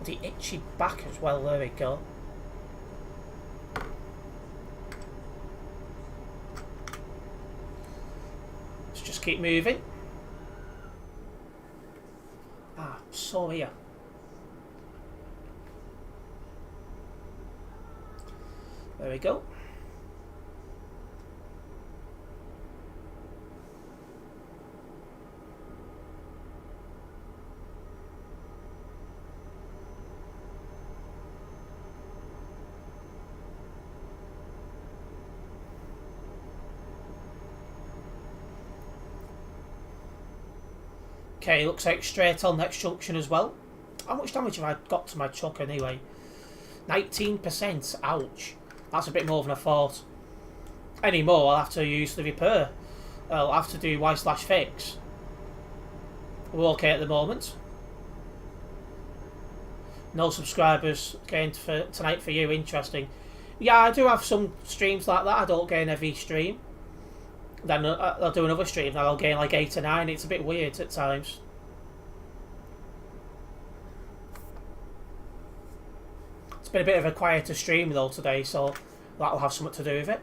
The itchy back as well, there we go. Let's just keep moving. So here. There we go. Okay, looks like straight on next junction as well. How much damage have I got to my truck anyway? 19%, ouch. That's a bit more than I thought. Any more, I'll have to use the repair. I'll have to do Y/fix. We're okay at the moment. No subscribers gained for tonight for you, interesting. Yeah, I do have some streams like that. I don't gain every stream. Then I'll do another stream and I'll gain like 8 or 9. It's a bit weird at times. It's been a bit of a quieter stream though today, so that'll have something to do with it.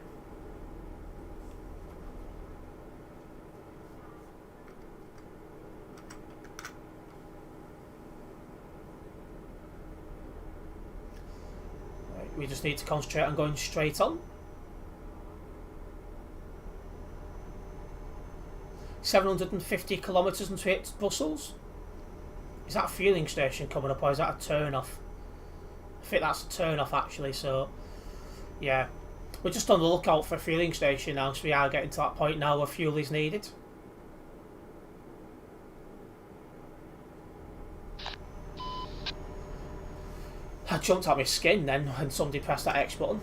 Right, we just need to concentrate on going straight on. 750 kilometres until it hits Brussels. Is that a fueling station coming up or is that a turn off? I think that's a turn off actually, so yeah. We're just on the lookout for a fueling station now, so we are getting to that point now where fuel is needed. I jumped out my skin then when somebody pressed that X button.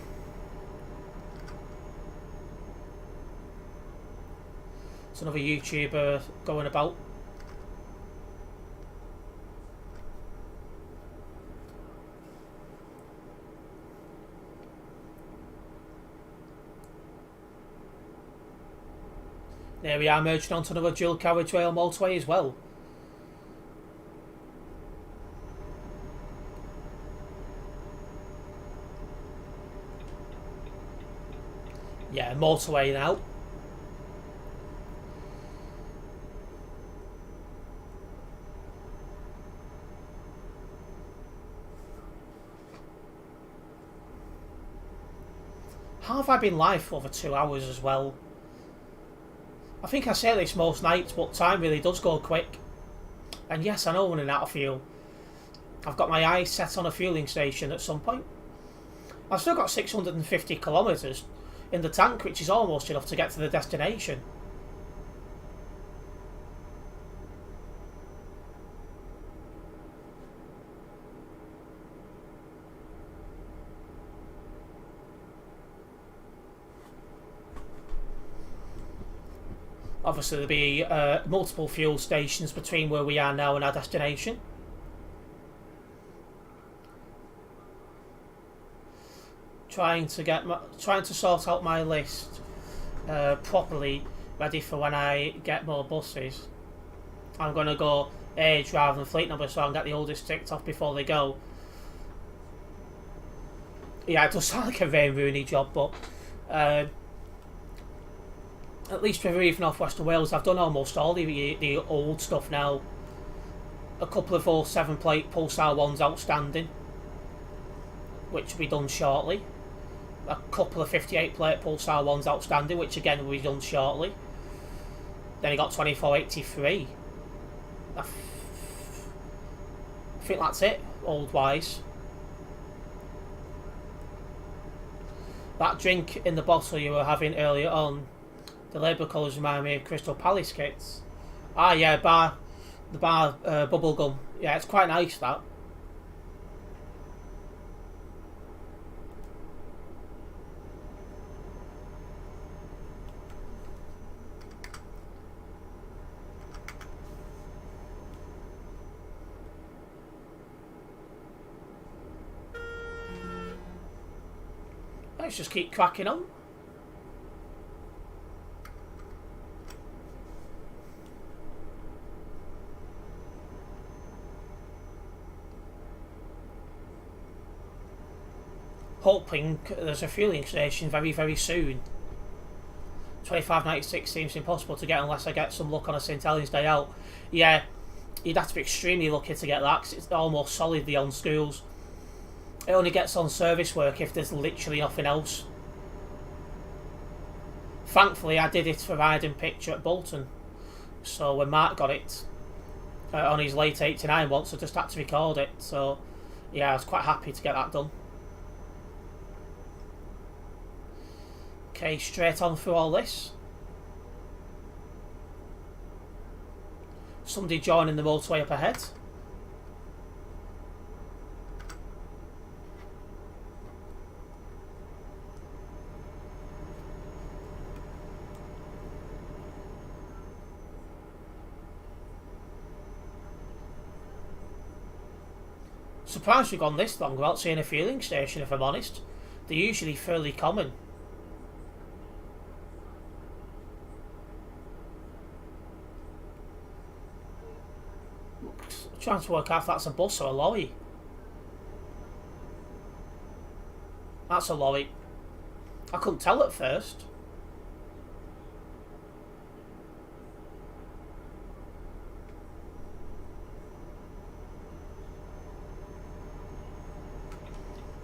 It's another YouTuber going about. Here we are merging onto another dual carriageway on motorway as well. Yeah, motorway now. How have I been live for over 2 hours as well? I think I say this most nights, but time really does go quick. And yes, I know I'm running out of fuel. I've got my eyes set on a fueling station at some point. I've still got 650 kilometres in the tank, which is almost enough to get to the destination. Obviously there'll be multiple fuel stations between where we are now and our destination. Trying to sort out my list properly, ready for when I get more buses. I'm going to go age rather than fleet number, so I can get the oldest ticked off before they go. Yeah, it does sound like a very Rooney job, but at least with Reeve North Western Wales, I've done almost all the old stuff now. A couple of 07 plate Pulsar ones outstanding, which will be done shortly. A couple of 58 plate Pulsar ones outstanding, which again will be done shortly. Then you got 2483. I think that's it, old wise. That drink in the bottle you were having earlier on, the label colours remind me of Crystal Palace kits. Ah yeah, the bar bubble gum. Yeah, it's quite nice that. Let's just keep cracking on. Hoping there's a fueling station very, very soon. 2596 seems impossible to get unless I get some luck on a St Helens day out. Yeah, you'd have to be extremely lucky to get that because it's almost solidly on schools. It only gets on service work if there's literally nothing else. Thankfully, I did it for riding picture at Bolton. So when Mark got it on his late 89 once, I just had to record it. So yeah, I was quite happy to get that done. Okay, straight on through all this. Somebody joining the motorway up ahead. Surprised we've gone this long without seeing a fueling station, if I'm honest. They're usually fairly common. Trying to work out if that's a bus or a lorry. That's a lorry. I couldn't tell at first.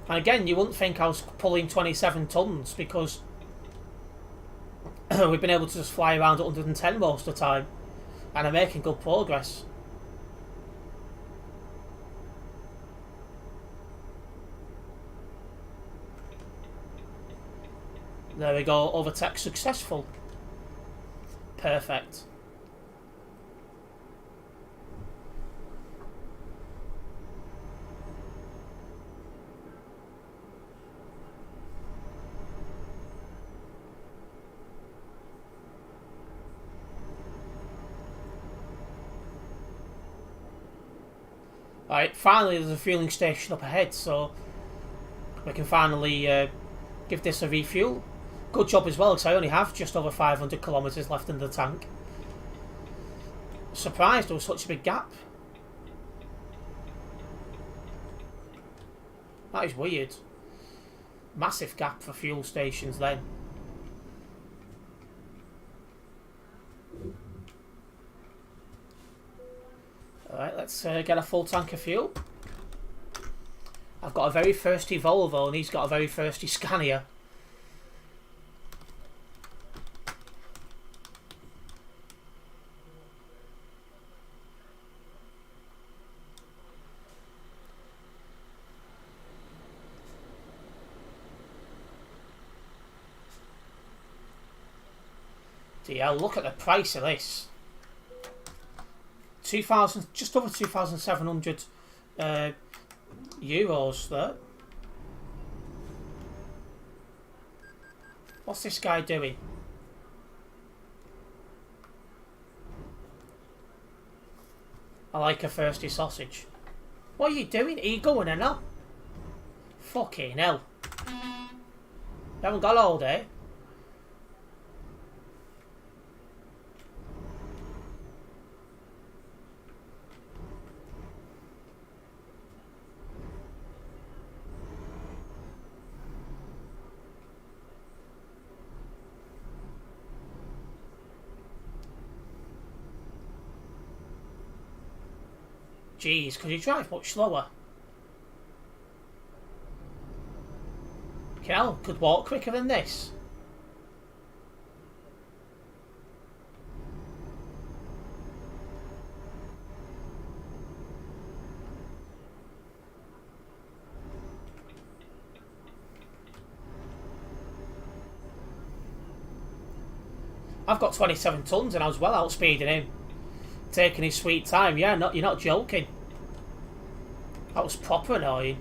And again, you wouldn't think I was pulling 27 tonnes because we've been able to just fly around at 110 most of the time. And I'm making good progress. There we go, overtake successful. Perfect. Right, finally there's a fueling station up ahead, so we can finally give this a refuel. Good job as well, because I only have just over 500 kilometres left in the tank. Surprised there was such a big gap. That is weird. Massive gap for fuel stations then. Alright, let's get a full tank of fuel. I've got a very thirsty Volvo and he's got a very thirsty Scania. Yeah, look at the price of this. 2,000, just over 2,700 euros there. What's this guy doing? I like a thirsty sausage. What are you doing? Are you going in now? Fucking hell. You haven't got all day. Jeez, could you drive much slower? Kel, could walk quicker than this. I've got 27 tons and I was well outspeeding him. Taking his sweet time. Yeah, you're not joking. That was proper annoying.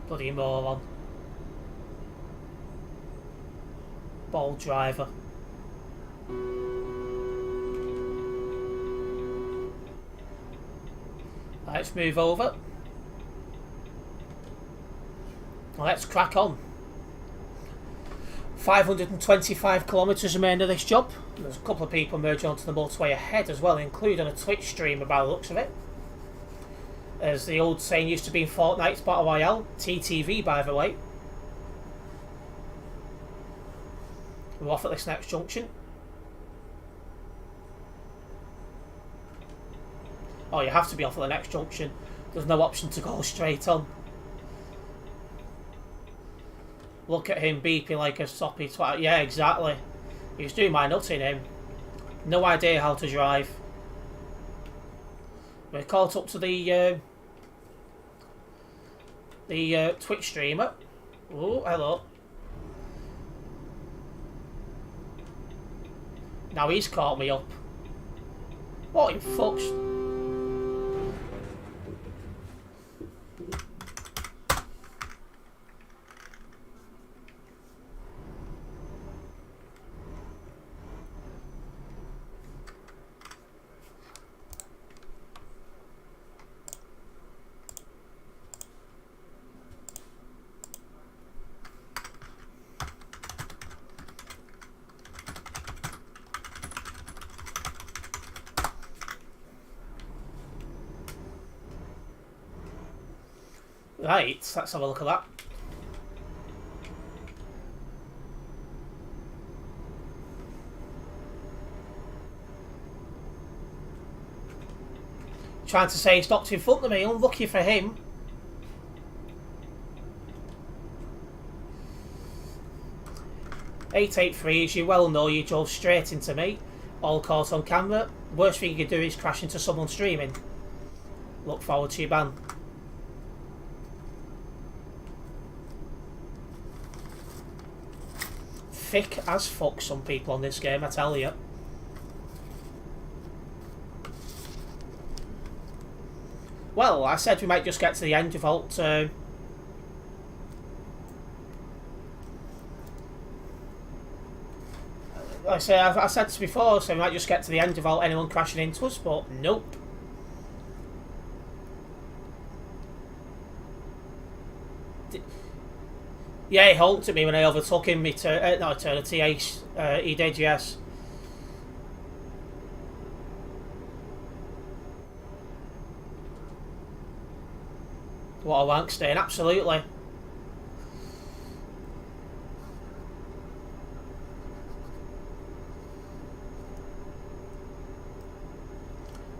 Bloody moron. Ball driver. Let's move over. Let's crack on. 525 kilometres remain of this job. There's a couple of people merging onto the motorway ahead as well, including a Twitch streamer by the looks of it. As the old saying used to be in Fortnite's Battle Royale, TTV by the way. We're off at this next junction. Oh, you have to be off at the next junction. There's no option to go straight on. Look at him beeping like a soppy twat. Yeah, exactly. He was doing my nutting him. No idea how to drive. We're caught up to the Twitch streamer. Oh, hello. Now he's caught me up. What in fuck's... Right, let's have a look at that. Trying to say he stopped in front of me, unlucky for him. .883, as you well know, you drove straight into me. All caught on camera. Worst thing you could do is crash into someone streaming. Look forward to your ban. Thick as fuck, some people on this game, I tell you. Well, I said we might just get to the end without... I said this before, so we might just get to the end without anyone crashing into us, but nope. Yeah, he honked at me when I overtook him. Not Eternity Ace. He did, yes. What a wank stain, absolutely.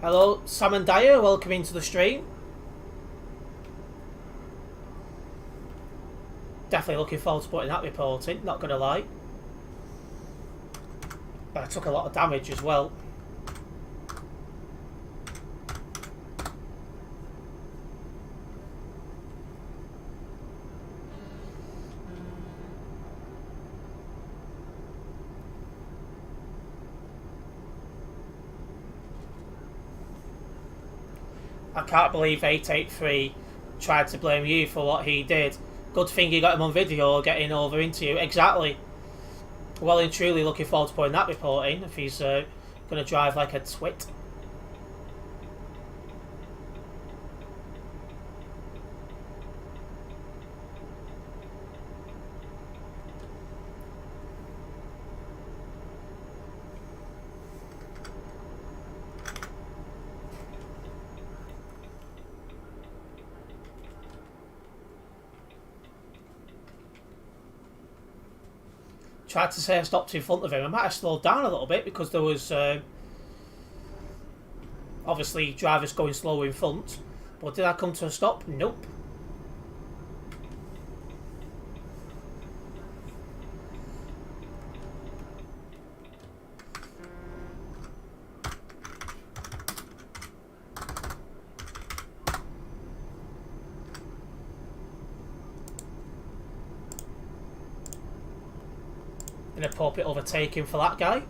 Hello, Sam and Dyer, welcome into the stream. Definitely looking forward to putting that report in, not gonna lie. But I took a lot of damage as well. I can't believe 883 tried to blame you for what he did. Good thing you got him on video getting over into you. Exactly. Well and truly looking forward to putting that report in if he's going to drive like a twit. Tried to say I stopped in front of him. I might have slowed down a little bit because there was obviously drivers going slow in front. But did I come to a stop? Nope. Inappropriate overtaking for that guy.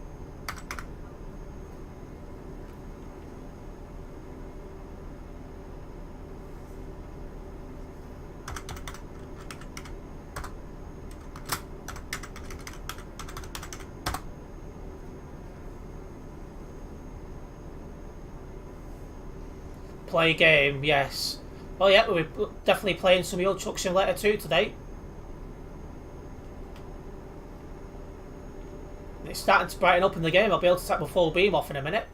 Play game, yes. Oh yeah, we're definitely playing some Euro Truck Simulator 2 today. It's starting to brighten up in the game. I'll be able to take my full beam off in a minute.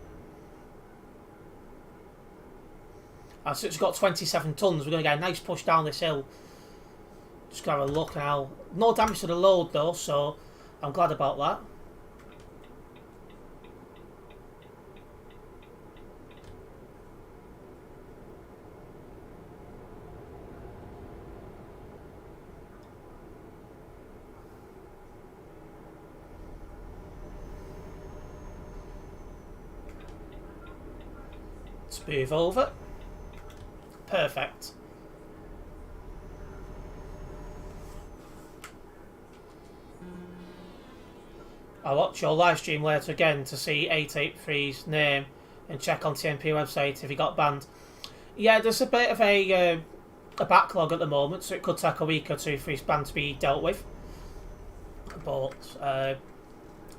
And so it's got 27 tons. We're going to get a nice push down this hill. Just going to have a look now. No damage to the load though, so I'm glad about that. Move over. Perfect. I'll watch your live stream later again to see 883's name and check on TMP website if he got banned. Yeah, there's a bit of a backlog at the moment, so it could take a week or two for his ban to be dealt with. But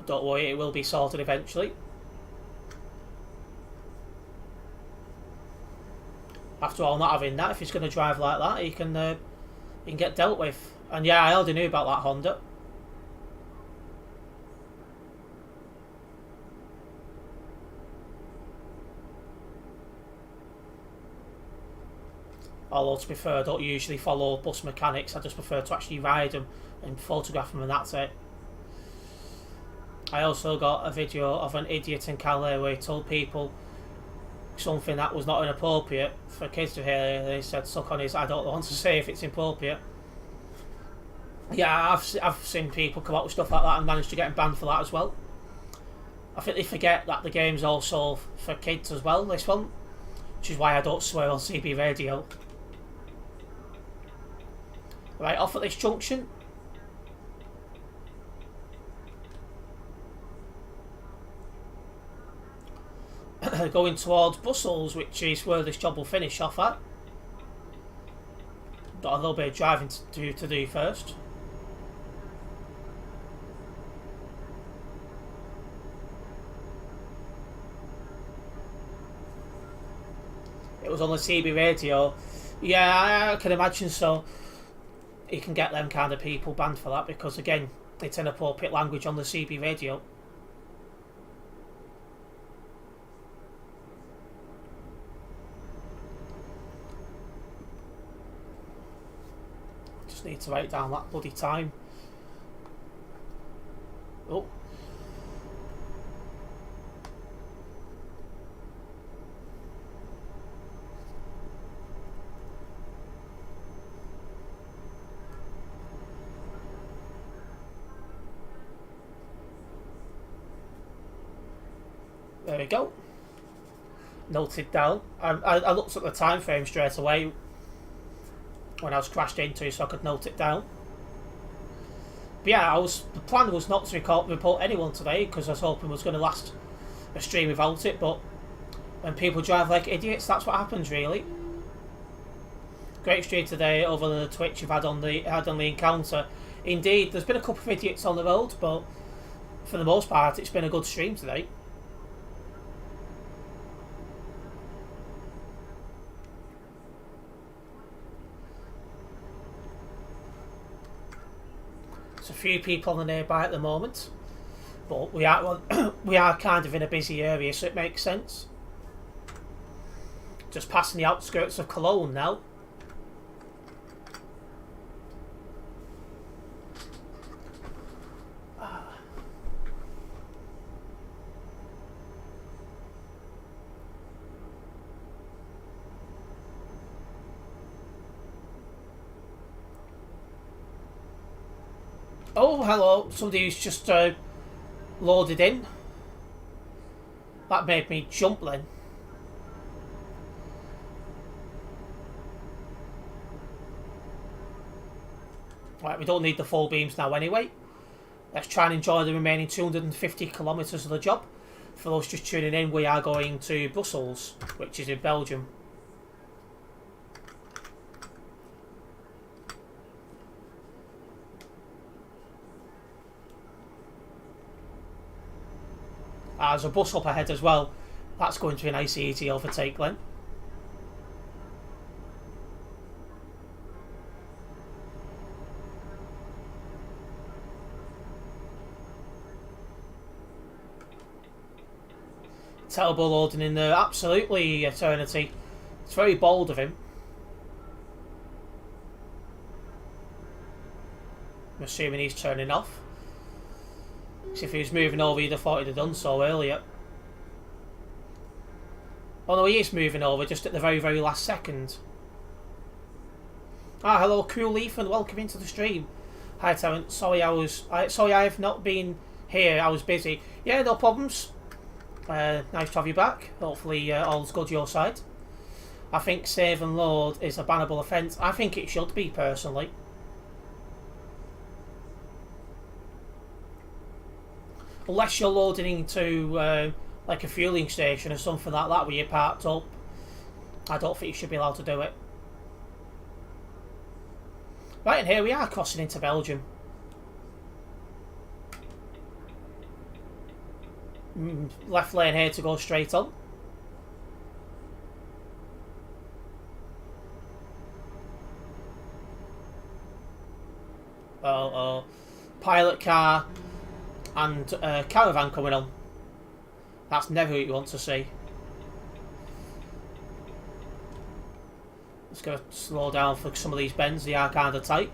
don't worry, it will be sorted eventually. After all, not having that, if he's going to drive like that, he can get dealt with. And yeah, I already knew about that Honda. Although, to be fair, I don't usually follow bus mechanics. I just prefer to actually ride them and photograph them, and that's it. I also got a video of an idiot in Calais where he told people something that was not inappropriate for kids to hear. They said, suck on his, I don't want to say if it's inappropriate. Yeah, I've seen people come up with stuff like that and managed to get them banned for that as well. I think they forget that the game's also for kids as well, this one. Which is why I don't swear on CB radio. Right, off at this junction. Going towards Brussels, which is where this job will finish off at. Got a little bit of driving to do first. It was on the CB radio. Yeah, I can imagine so. you can get them kind of people banned for that, because again, it's inappropriate language on the CB radio. Just need to write down that bloody time. Oh. There we go. Noted down. I looked at the time frame straight away when I was crashed into, so I could note it down. But yeah, the plan was not to report anyone today, because I was hoping it was going to last a stream without it. But when people drive like idiots, that's what happens, really. Great stream today, over the Twitch you've had on the encounter. Indeed, there's been a couple of idiots on the road, but for the most part, it's been a good stream today. There's a few people on the nearby at the moment, but we are kind of in a busy area, so it makes sense. Just passing the outskirts of Cologne now. Oh, hello. Somebody who's just loaded in. That made me jump then. Right, we don't need the full beams now anyway. Let's try and enjoy the remaining 250 kilometres of the job. For those just tuning in, we are going to Brussels, which is in Belgium. There's a bus up ahead as well. That's going to be a nice easy overtake then. Terrible loading in there. Absolutely, Eternity. It's very bold of him. I'm assuming he's turning off. If he was moving over, he'd have thought he'd have done so earlier. Oh no, he is moving over just at the very, very last second. Ah, hello, Cool Ethan. Welcome into the stream. Hi, Terence. Sorry, sorry I have not been here. I was busy. Yeah, no problems. Nice to have you back. Hopefully, all's good your side. I think save and load is a bannable offence. I think it should be, personally. Unless you're loading into like a fueling station or something like that where you're parked up, I don't think you should be allowed to do it. Right, and here we are crossing into Belgium. Left lane here to go straight on. Oh, pilot car and caravan coming on. That's never what you want to see. Let's go slow down for some of these bends. They are kind of tight.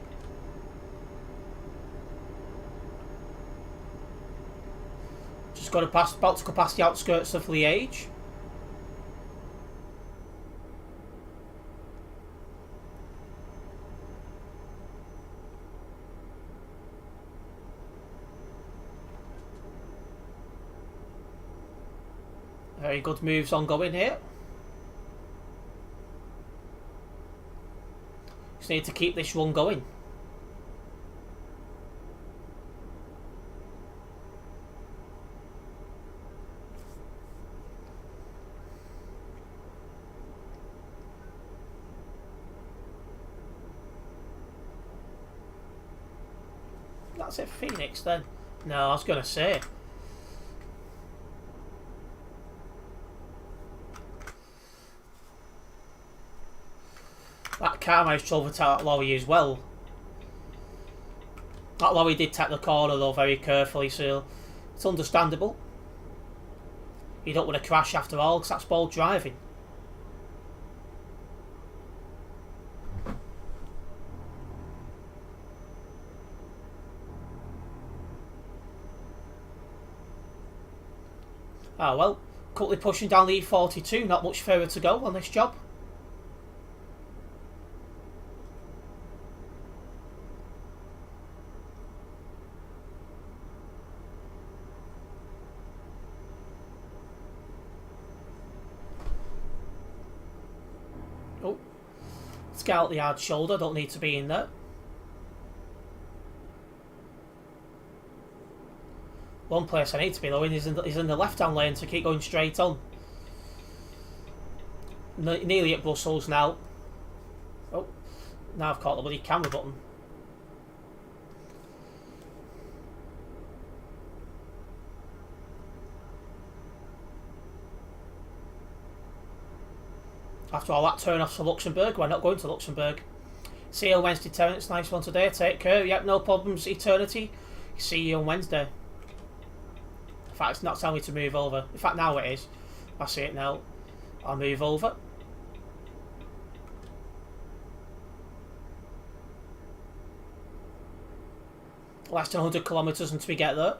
Just got to pass, about to go past the outskirts of Liège. Very good moves ongoing here. Just need to keep this run going. That's it, Phoenix then. No, I was going to say. That car managed to overtake that lorry as well. That lorry did take the corner though very carefully, so it's understandable. You don't want to crash after all, because that's bold driving. Ah well, quickly pushing down the E42, not much further to go on this job. Oh, let's get out the hard shoulder, don't need to be in there. One place I need to be though is in the left-hand lane to keep going straight on. Nearly at Brussels now. Oh, now I've caught the bloody camera button. After all that turn off to Luxembourg, we're not going to Luxembourg. See you on Wednesday, Terence. Nice one today. Take care. Yep, no problems. Eternity. See you on Wednesday. In fact, it's not telling me to move over. In fact, now it is. I see it now. I'll move over. Less than 100 kilometres until we get there.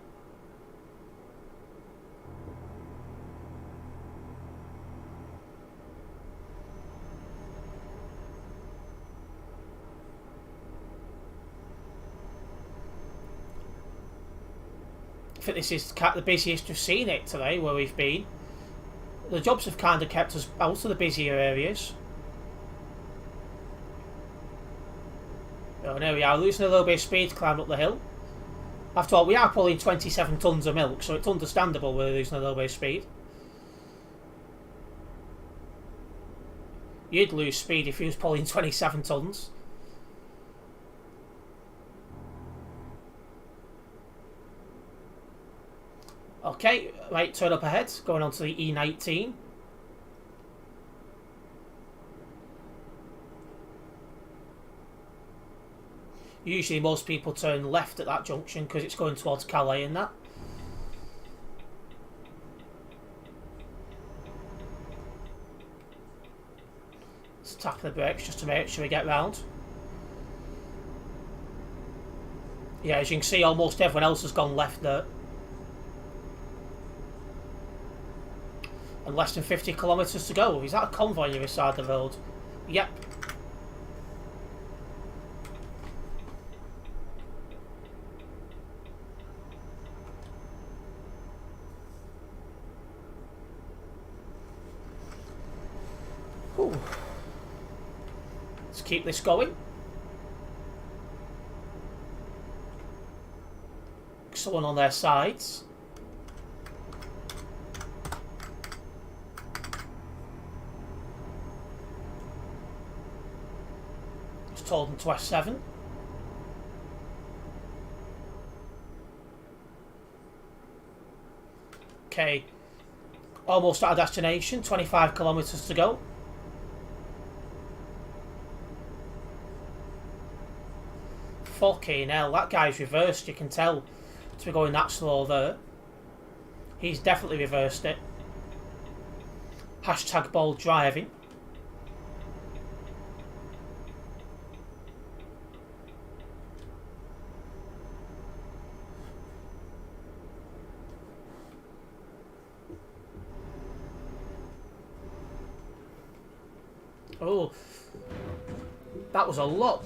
I think this is the busiest we've seen it today, where we've been. The jobs have kind of kept us out of the busier areas. Oh, there we are, losing a little bit of speed to climb up the hill. After all, we are pulling 27 tonnes of milk, so it's understandable we're losing a little bit of speed. You'd lose speed if you was pulling 27 tonnes. Okay, right, turn up ahead, going on to the E19. Usually most people turn left at that junction because it's going towards Calais and that. Let's tap the brakes just to make sure we get round. Yeah, as you can see, almost everyone else has gone left there. And less than 50 kilometres to go. Is that a convoy on your side of the road? Yep. Whew. Let's keep this going. Someone on their sides. Told them to S7. Okay, almost at our destination, 25 kilometres to go. Fucking hell, that guy's reversed, you can tell, to be going that slow there. He's definitely reversed it. Hashtag bold driving. Oh, that was a lot.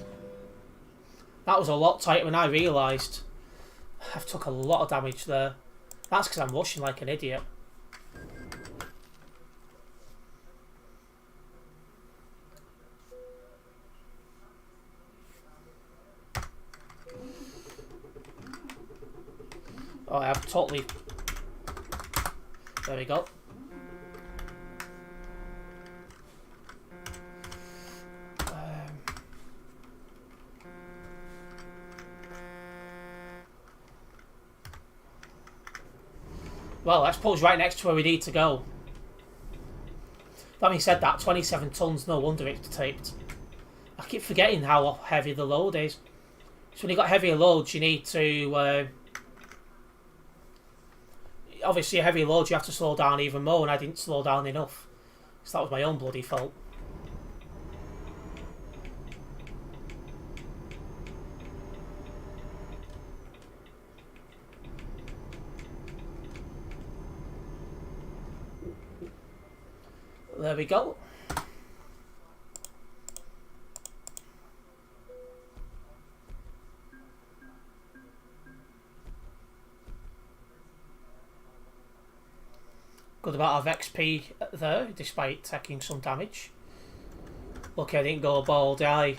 That was a lot tighter than I realised. I've took a lot of damage there. That's because I'm rushing like an idiot. Oh, I've totally... There we go. Well, let's put us right next to where we need to go. Having said that, 27 tonnes, no wonder it's taped. I keep forgetting how heavy the load is. So when you've got heavier loads, you need to... obviously, heavier loads, you have to slow down even more, and I didn't slow down enough. So that was my own bloody fault. There we go. Good amount of XP there, despite taking some damage. Lucky I didn't go bald eye.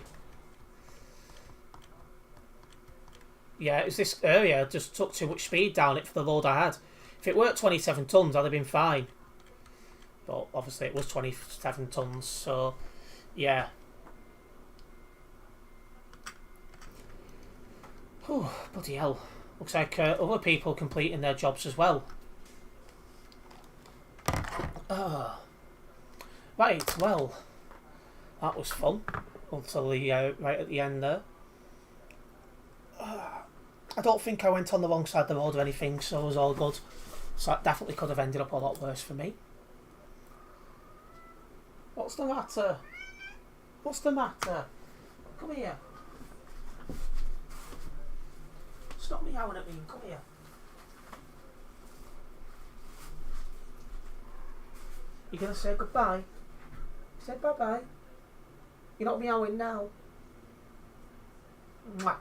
Yeah, it's this area just took too much speed down it for the load I had. If it weren't 27 tons, I'd have been fine. But obviously it was 27 tons, so yeah. Oh, bloody hell. Looks like other people completing their jobs as well. Right, well, that was fun until the right at the end there. I don't think I went on the wrong side of the road or anything, so it was all good. So that definitely could have ended up a lot worse for me. What's the matter? What's the matter? Come here. Stop meowing at me and come here. You gonna say goodbye? Say bye-bye. You're not meowing now. Mwah.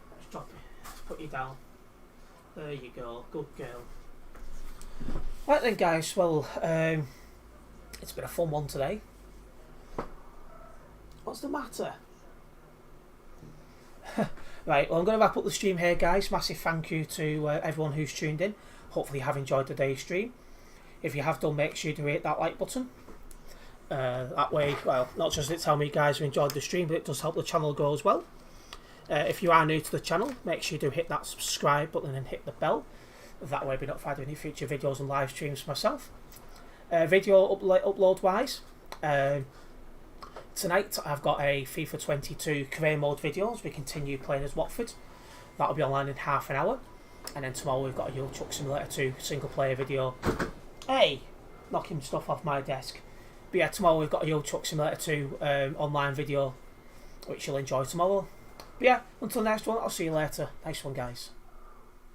Let's drop it. Let's put you down. There you go. Good girl. Right then, guys. Well, it's been a fun one today. What's the matter? Right, well, I'm going to wrap up the stream here, guys. Massive thank you to everyone who's tuned in. Hopefully you have enjoyed today's stream. If you have done, make sure to hit that like button. That way, well, not just it tell me you guys who enjoyed the stream, but it does help the channel grow as well. If you are new to the channel, make sure you do hit that subscribe button and hit the bell. That way, be notified of any future videos and live streams myself. Video upload wise, tonight I've got a FIFA 22 career mode video as we continue playing as Watford. That'll be online in half an hour. And then tomorrow we've got a Euro Truck Simulator 2 single player video. Hey! Knocking stuff off my desk. But yeah, tomorrow we've got a Euro Truck Simulator 2 online video, which you'll enjoy tomorrow. But yeah, until next one, I'll see you later. Nice one, guys.